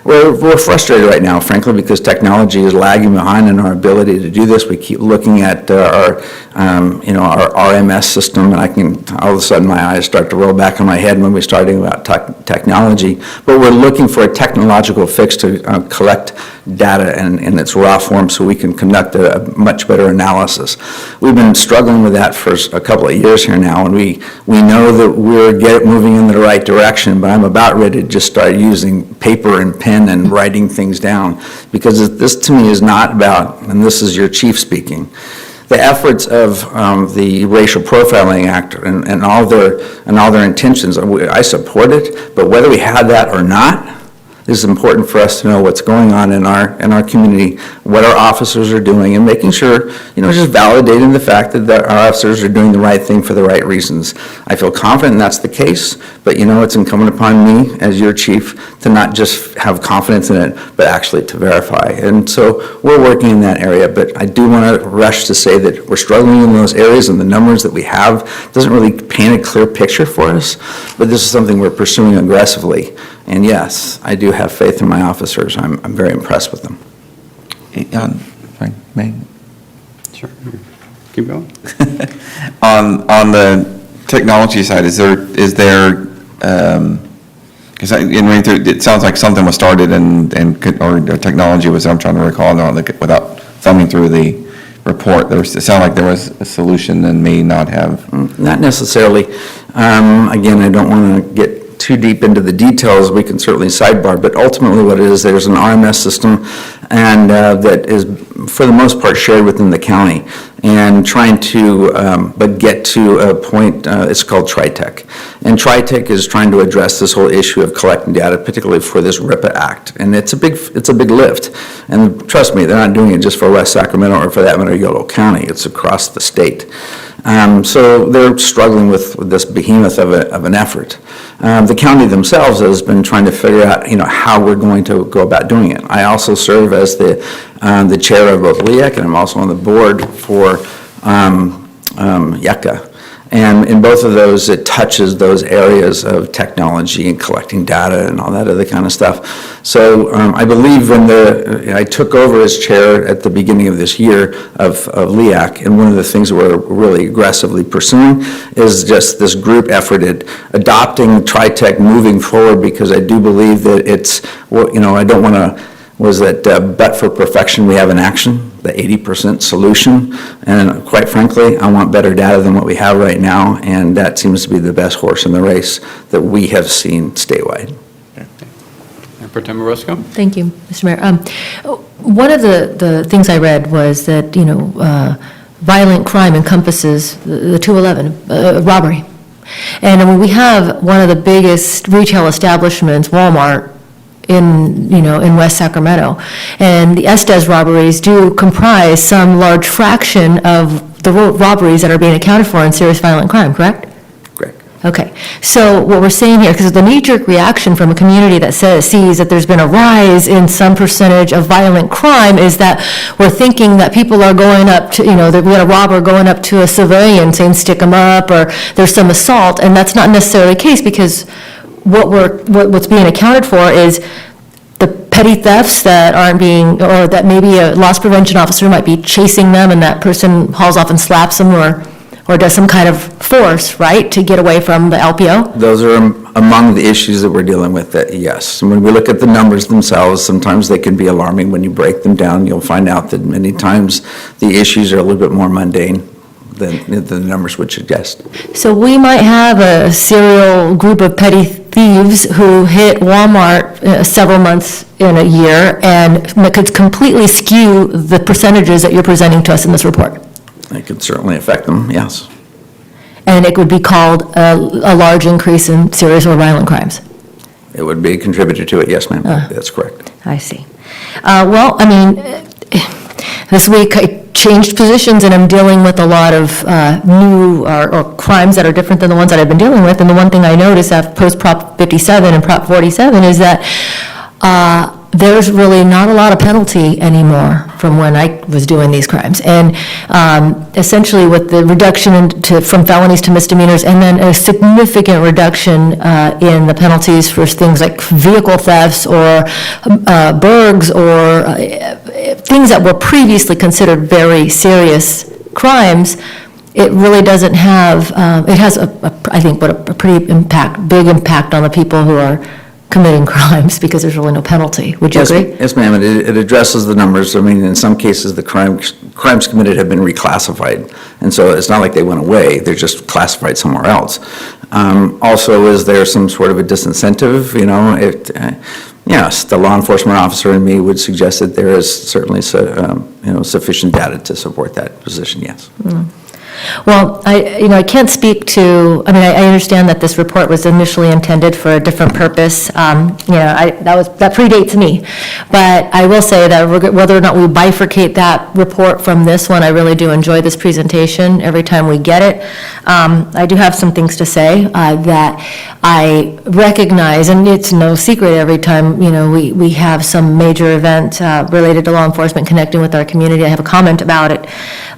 we're frustrated right now, frankly, because technology is lagging behind in our ability to do this. We keep looking at our RMS system, and all of a sudden my eyes start to roll back in my head when we're starting about technology. But we're looking for a technological fix to collect data in its raw form so we can conduct a much better analysis. We've been struggling with that for a couple of years here now, and we know that we're moving in the right direction, but I'm about ready to just start using paper and pen and writing things down, because this to me is not about, and this is your chief speaking, the efforts of the Racial Profiling Act and all their intentions. I support it, but whether we have that or not, it's important for us to know what's going on in our community, what our officers are doing, and making sure, just validating the fact that our officers are doing the right thing for the right reasons. I feel confident that's the case, but it's incumbent upon me as your chief to not just have confidence in it, but actually to verify. And so we're working in that area, but I do want to rush to say that we're struggling in those areas, and the numbers that we have doesn't really paint a clear picture for us, but this is something we're pursuing aggressively. And yes, I do have faith in my officers. I'm very impressed with them. May? Sure. Keep going. On the technology side, is there, because in reading through, it sounds like something was started or technology was, I'm trying to recall now, without thumbing through the report, it sounded like there was a solution and may not have. Not necessarily. Again, I don't want to get too deep into the details. We can certainly sidebar, but ultimately what it is, there's an RMS system, and that is for the most part shared within the county, and trying to but get to a point, it's called TriTech, and TriTech is trying to address this whole issue of collecting data, particularly for this RIPA Act, and it's a big lift, and trust me, they're not doing it just for West Sacramento or for that matter Yolo County, it's across the state. So they're struggling with this behemoth of an effort. The county themselves has been trying to figure out, how we're going to go about doing it. I also serve as the chair of both LEAC, and I'm also on the board for YECA. And in both of those, it touches those areas of technology and collecting data and all that other kind of stuff. So I believe when I took over as chair at the beginning of this year of LEAC, and one of the things that we're really aggressively pursuing is just this group effort at adopting TriTech moving forward, because I do believe that it's, I don't want to, but for perfection, we have an action, the 80% solution. And quite frankly, I want better data than what we have right now, and that seems to be the best horse in the race that we have seen statewide. Pro Tem Orozco? Thank you, Mr. Mayor. One of the things I read was that, violent crime encompasses the 211, robbery. And when we have one of the biggest retail establishments, Walmart, in West Sacramento. And the Estes robberies do comprise some large fraction of the robberies that are being accounted for in serious violent crime, correct? Correct. Okay. So what we're saying here, because the knee-jerk reaction from a community that sees that there's been a rise in some percentage of violent crime is that we're thinking that people are going up to, that we had a robber going up to a civilian saying stick him up, or there's some assault, and that's not necessarily the case, because what's being accounted for is the petty thefts that aren't being, or that maybe a loss prevention officer might be chasing them and that person hauls off and slaps them or does some kind of force, right, to get away from the LPO? Those are among the issues that we're dealing with, yes. And when we look at the numbers themselves, sometimes they can be alarming. When you break them down, you'll find out that many times the issues are a little bit more mundane the numbers would suggest. So we might have a serial group of petty thieves who hit Walmart several months in a year, and it could completely skew the percentages that you're presenting to us in this report. It could certainly affect them, yes. And it would be called a large increase in serious or violent crimes. It would be a contributor to it, yes, ma'am. That's correct. I see. Well, I mean, this week I changed positions and I'm dealing with a lot of new or crimes that are different than the ones that I've been dealing with. And the one thing I noticed after post-Prop 57 and Prop 47 is that there's really not a lot of penalty anymore from when I was doing these crimes. And essentially with the reduction from felonies to misdemeanors, and then a significant reduction in the penalties for things like vehicle thefts or burgs or things that were previously considered very serious crimes, it really doesn't have, it has, I think, a pretty big impact on the people who are committing crimes, because there's really no penalty. Would you agree? Yes, ma'am. It addresses the numbers. I mean, in some cases, the crimes committed have been reclassified, and so it's not like they went away. They're just classified somewhere else. Also, is there some sort of a disincentive? You know, yes, the law enforcement officer in me would suggest that there is certainly sufficient data to support that position. Yes. Mm. Well, I can't speak to, I mean, I understand that this report was initially intended for a different purpose. That predates me. But I will say that whether or not we bifurcate that report from this one, I really do enjoy this presentation every time we get it. I do have some things to say that I recognize, and it's no secret every time, we have some major event related to law enforcement connecting with our community, I have a comment about it.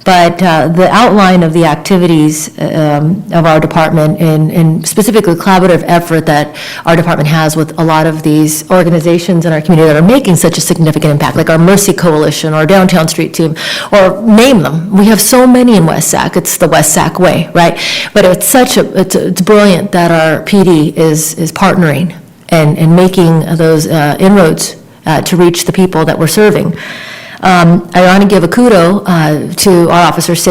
But the outline of the activities of our department and specifically collaborative effort that our department has with a lot of these organizations in our community that are making such a significant impact, like our Mercy Coalition or Downtown Street Team, or name them. We have so many in West Sac. It's the West Sac way, right? But it's brilliant that our PD is partnering and making those inroads to reach the people that we're serving. I want to give a kudo to our officers.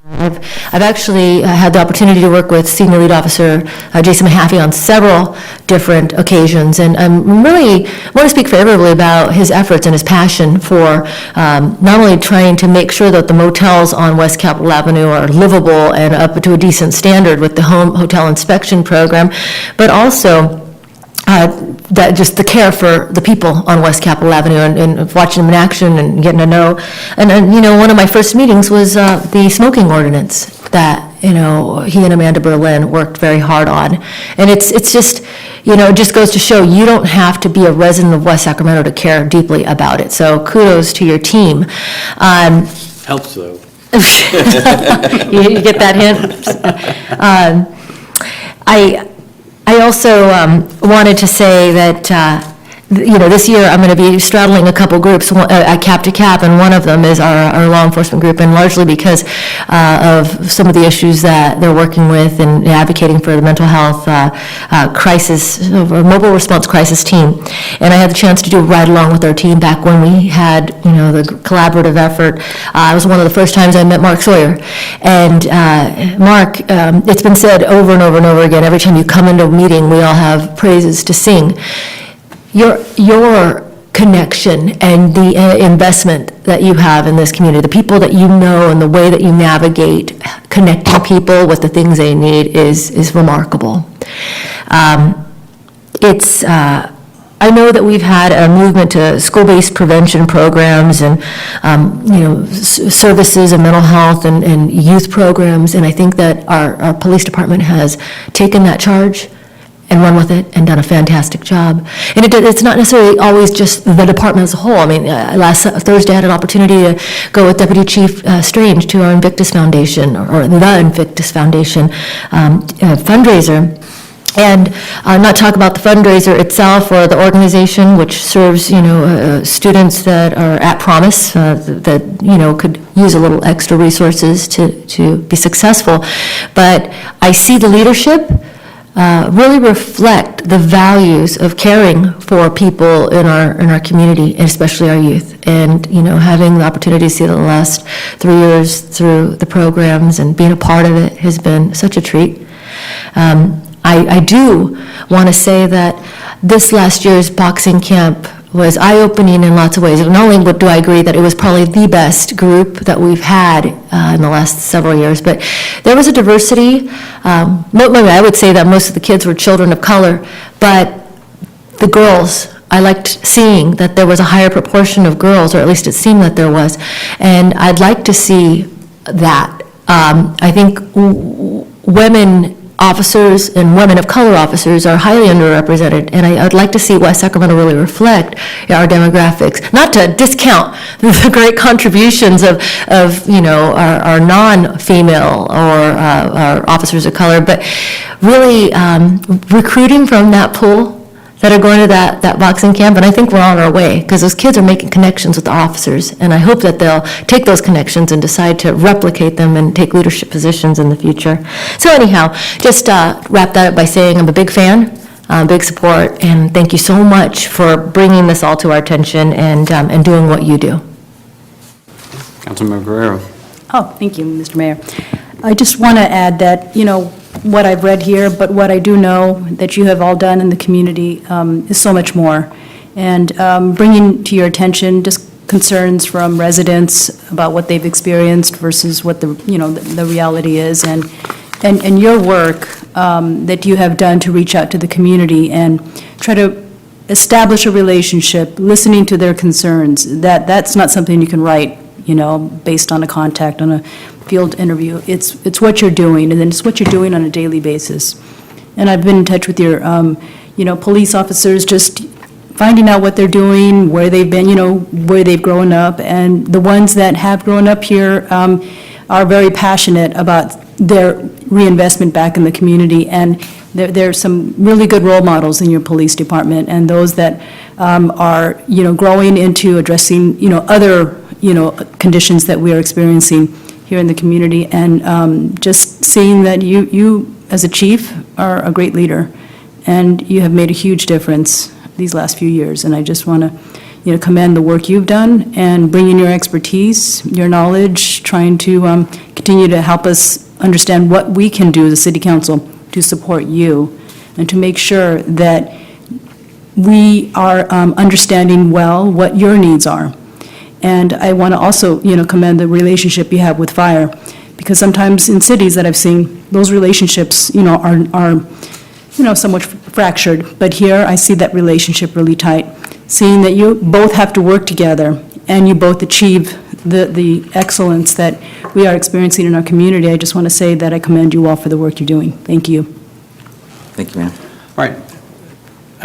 I've actually had the opportunity to work with Senior Lead Officer Jason Mahaffey on several different occasions, and I want to speak favorably about his efforts and his passion for not only trying to make sure that the motels on West Capitol Avenue are livable and up to a decent standard with the home hotel inspection program, but also that just the care for the people on West Capitol Avenue and watching them in action and getting to know. And then, one of my first meetings was the smoking ordinance that, he and Amanda Berlin worked very hard on. And it's just, it just goes to show you don't have to be a resident of West Sacramento to care deeply about it. So kudos to your team. Helps though. You get that hint? I also wanted to say that, this year I'm going to be straddling a couple groups, cap to cap, and one of them is our law enforcement group, and largely because of some of the issues that they're working with and advocating for the mental health crisis, mobile response crisis team. And I had the chance to do a ride along with our team back when we had, the collaborative effort. It was one of the first times I met Mark Sawyer. And Mark, it's been said over and over and over again, every time you come into a meeting, we all have praises to sing. Your connection and the investment that you have in this community, the people that you know and the way that you navigate connecting people with the things they need is remarkable. I know that we've had a movement to school-based prevention programs and, services and mental health and youth programs, and I think that our police department has taken that charge and run with it and done a fantastic job. And it's not necessarily always just the department as a whole. I mean, last Thursday I had an opportunity to go with Deputy Chief Strange to our Invictus Foundation, or the Invictus Foundation fundraiser. And not talk about the fundraiser itself or the organization, which serves, students that are at promise, that, could use a little extra resources to be successful. But I see the leadership really reflect the values of caring for people in our community, and especially our youth. And, having the opportunity to see the last 3 years through the programs and being a part of it has been such a treat. I do want to say that this last year's boxing camp was eye-opening in lots of ways. Not only do I agree that it was probably the best group that we've had in the last several years, but there was a diversity. I would say that most of the kids were children of color, but the girls, I liked seeing that there was a higher proportion of girls, or at least it seemed that there was, and I'd like to see that. I think women officers and women of color officers are highly underrepresented, and I'd like to see West Sacramento really reflect our demographics, not to discount the great contributions of our non-female or our officers of color, but really recruiting from that pool that are going to that boxing camp, and I think we're on our way, because those kids are making connections with the officers, and I hope that they'll take those connections and decide to replicate them and take leadership positions in the future. So anyhow, just wrap that up by saying I'm a big fan, big support, and thank you so much for bringing this all to our attention and doing what you do. Councilmember Guerrero. Oh, thank you, Mr. Mayor. I just want to add that, what I've read here, but what I do know that you have all done in the community is so much more. And bringing to your attention just concerns from residents about what they've experienced versus what the reality is, and your work that you have done to reach out to the community and try to establish a relationship, listening to their concerns. That's not something you can write, based on a contact on a field interview. It's what you're doing, and then it's what you're doing on a daily basis. And I've been in touch with your, police officers, just finding out what they're doing, where they've been, where they've grown up, and the ones that have grown up here are very passionate about their reinvestment back in the community, and there are some really good role models in your police department, and those that are, growing into addressing, other, conditions that we are experiencing here in the community, and just seeing that you, as a chief, are a great leader, and you have made a huge difference these last few years, and I just want to, commend the work you've done, and bringing your expertise, your knowledge, trying to continue to help us understand what we can do as a city council to support you, and to make sure that we are understanding well what your needs are. And I want to also, commend the relationship you have with fire, because sometimes in cities that I've seen, those relationships, are somewhat fractured. But here, I see that relationship really tight, seeing that you both have to work together, and you both achieve the excellence that we are experiencing in our community. I just want to say that I commend you all for the work you're doing. Thank you. Thank you, ma'am. All right.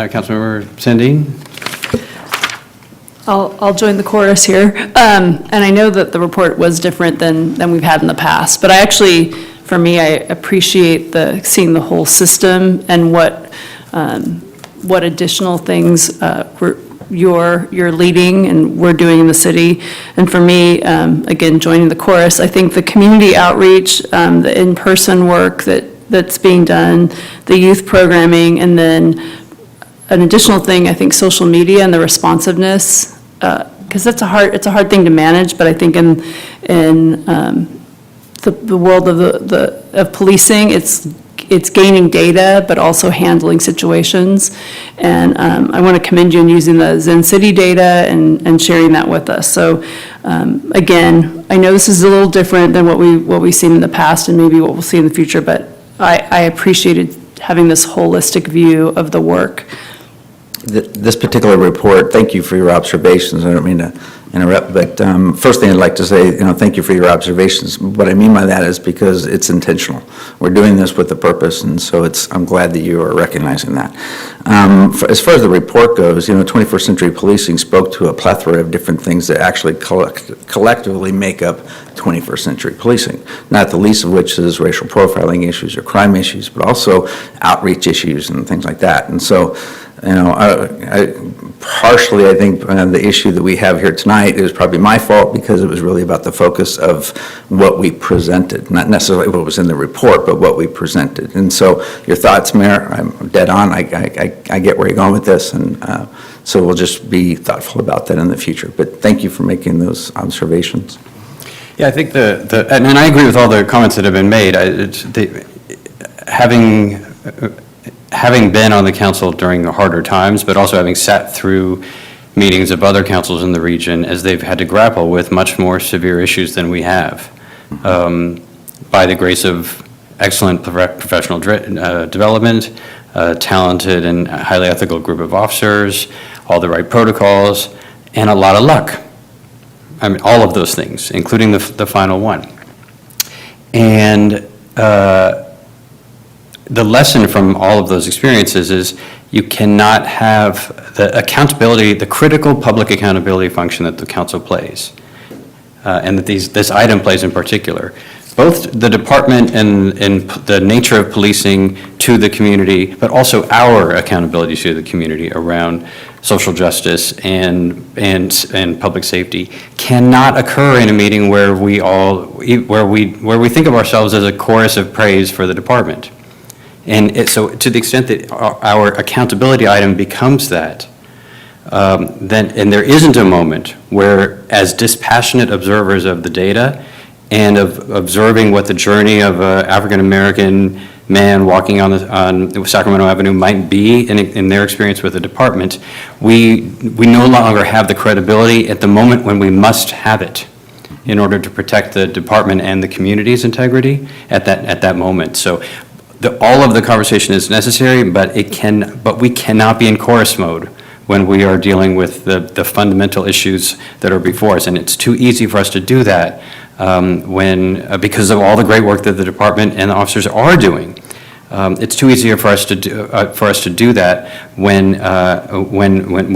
Councilmember Sandine? I'll join the chorus here. And I know that the report was different than we've had in the past, but I actually, for me, I appreciate seeing the whole system and what additional things you're leading and we're doing in the city. And for me, again, joining the chorus, I think the community outreach, the in-person work that's being done, the youth programming, and then an additional thing, I think social media and the responsiveness, because it's a hard thing to manage, but I think in the world of policing, it's gaining data, but also handling situations. And I want to commend you in using the Zen City data and sharing that with us. So again, I know this is a little different than what we've seen in the past and maybe what we'll see in the future, but I appreciated having this holistic view of the work. This particular report, thank you for your observations. I don't mean to interrupt, but first thing I'd like to say, thank you for your observations. What I mean by that is because it's intentional. We're doing this with a purpose, and so I'm glad that you are recognizing that. As far as the report goes, 21st Century Policing spoke to a plethora of different things that actually collectively make up 21st Century Policing, not the least of which is racial profiling issues or crime issues, but also outreach issues and things like that. And so partially, I think, the issue that we have here tonight is probably my fault because it was really about the focus of what we presented, not necessarily what was in the report, but what we presented. And so your thoughts, Mayor, I'm dead on. I get where you're going with this, and so we'll just be thoughtful about that in the future. But thank you for making those observations. Yeah, I think and I agree with all the comments that have been made. Having been on the council during the harder times, but also having sat through meetings of other councils in the region as they've had to grapple with much more severe issues than we have. By the grace of excellent professional development, talented and highly ethical group of officers, all the right protocols, and a lot of luck. I mean, all of those things, including the final one. And the lesson from all of those experiences is you cannot have the accountability, the critical public accountability function that the council plays, and that this item plays in particular. Both the department and the nature of policing to the community, but also our accountability to the community around social justice and public safety cannot occur in a meeting where we think of ourselves as a chorus of praise for the department. And so to the extent that our accountability item becomes that, then there isn't a moment where, as dispassionate observers of the data and of observing what the journey of an African-American man walking on Sacramento Avenue might be in their experience with the department, we no longer have the credibility at the moment when we must have it in order to protect the department and the community's integrity at that moment. So all of the conversation is necessary, but we cannot be in chorus mode when we are dealing with the fundamental issues that are before us. And it's too easy for us to do that because of all the great work that the department and the officers are doing. It's too easy for us to do that when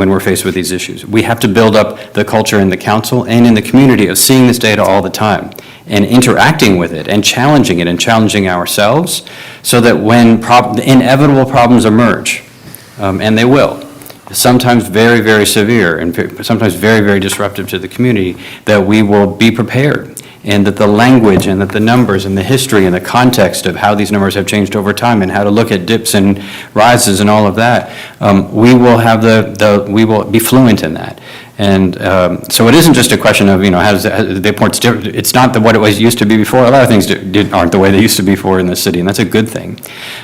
we're faced with these issues. We have to build up the culture in the council and in the community of seeing this data all the time and interacting with it and challenging ourselves so that when inevitable problems emerge, and they will, sometimes very, very severe and sometimes very, very disruptive to the community, that we will be prepared. And that the language and that the numbers and the history and the context of how these numbers have changed over time and how to look at dips and rises and all of that, we will have we will be fluent in that. And so it isn't just a question of, how does the report's different. It's not what it used to be before. A lot of things aren't the way they used to be before in the city, and that's a good thing.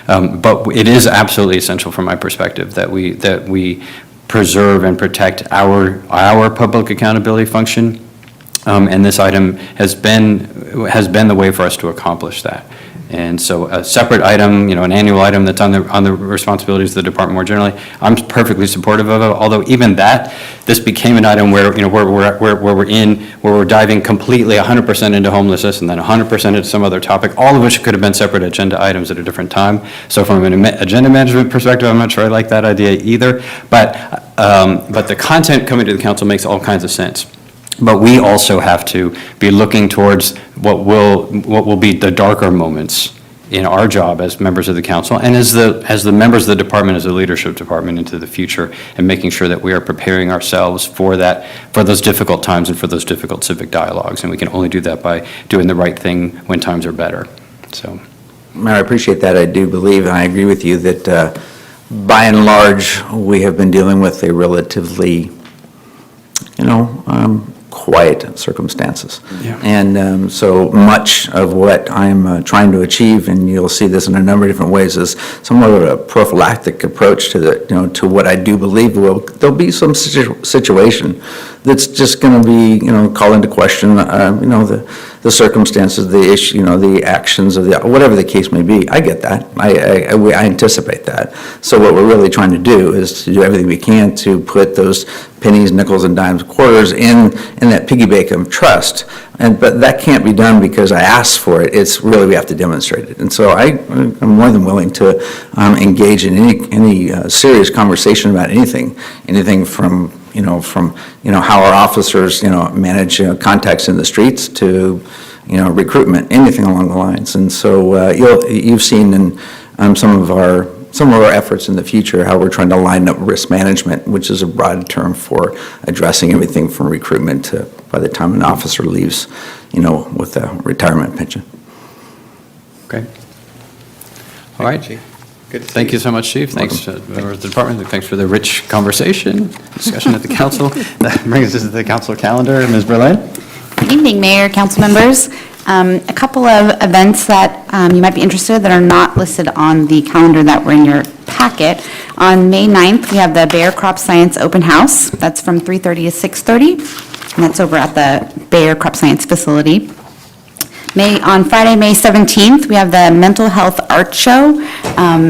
But it is absolutely essential from my perspective that we preserve and protect our public accountability function. And this item has been the way for us to accomplish that. And so a separate item, an annual item that's on the responsibilities of the department more generally, I'm perfectly supportive of it. Although even this became an item where we're diving completely 100% into homelessness and then 100% into some other topic, all of which could have been separate agenda items at a different time. So from an agenda management perspective, I'm not sure I like that idea either. But the content coming to the council makes all kinds of sense. But we also have to be looking towards what will be the darker moments in our job as members of the council and as the members of the department, as a leadership department into the future, and making sure that we are preparing ourselves for those difficult times and for those difficult civic dialogues. And we can only do that by doing the right thing when times are better. So, Mayor, I appreciate that. I do believe, and I agree with you, that by and large, we have been dealing with a relatively, quiet circumstances. Yeah. And so much of what I'm trying to achieve, and you'll see this in a number of different ways, is somewhat of a prophylactic approach to to what I do believe there'll be some situation that's just going to be, call into question, the circumstances, the issue, the actions of whatever the case may be. I get that. I anticipate that. So what we're really trying to do is to do everything we can to put those pennies, nickels, and dimes, quarters in that piggy bank of trust. But that can't be done because I asked for it. It's really, we have to demonstrate it. And so I'm more than willing to engage in any serious conversation about anything from how our officers, manage contacts in the streets to, recruitment, anything along the lines. And so you've seen in some of our some of our efforts in the future, how we're trying to line up risk management, which is a broad term for addressing everything from recruitment to by the time an officer leaves, with a retirement pension. Okay. All right. Good. Thank you so much, Chief. Thanks to members of the department. Thanks for the rich conversation, discussion at the council. That brings us to the council calendar. Ms. Berlin? Good evening, Mayor, council members. A couple of events that you might be interested in that are not listed on the calendar that were in your packet. On May 9th, we have the Bayer Crop Science Open House. That's from 3:30 to 6:30, and that's over at the Bayer Crop Science Facility. On Friday, May 17th, we have the Mental Health Art Show.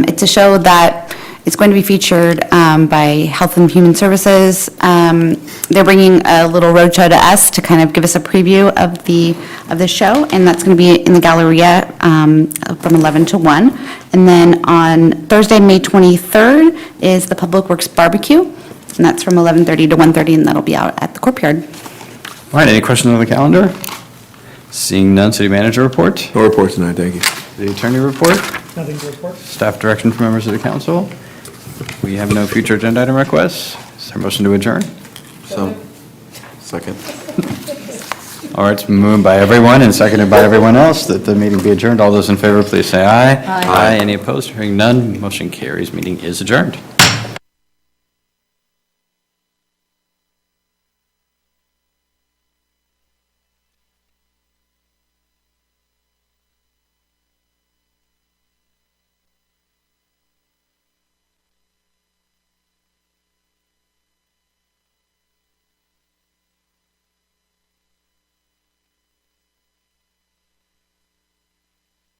It's a show that is going to be featured by Health and Human Services. They're bringing a little roadshow to us to kind of give us a preview of the show, and that's going to be in the Galleria from 11 to 1. And then on Thursday, May 23rd, is the Public Works Barbecue, and that's from 11:30 to 1:30, and that'll be out at the courtyard. All right, any questions on the calendar? Seeing none, city manager report? No report tonight, thank you. The attorney report? Nothing to report. Staff direction from members of the council? We have no future agenda item requests. Is there a motion to adjourn? So, second. All right, it's moved by everyone and seconded by everyone else that the meeting be adjourned. All those in favor, please say aye. Aye. Any opposed? Hearing none, motion carries. Meeting is adjourned.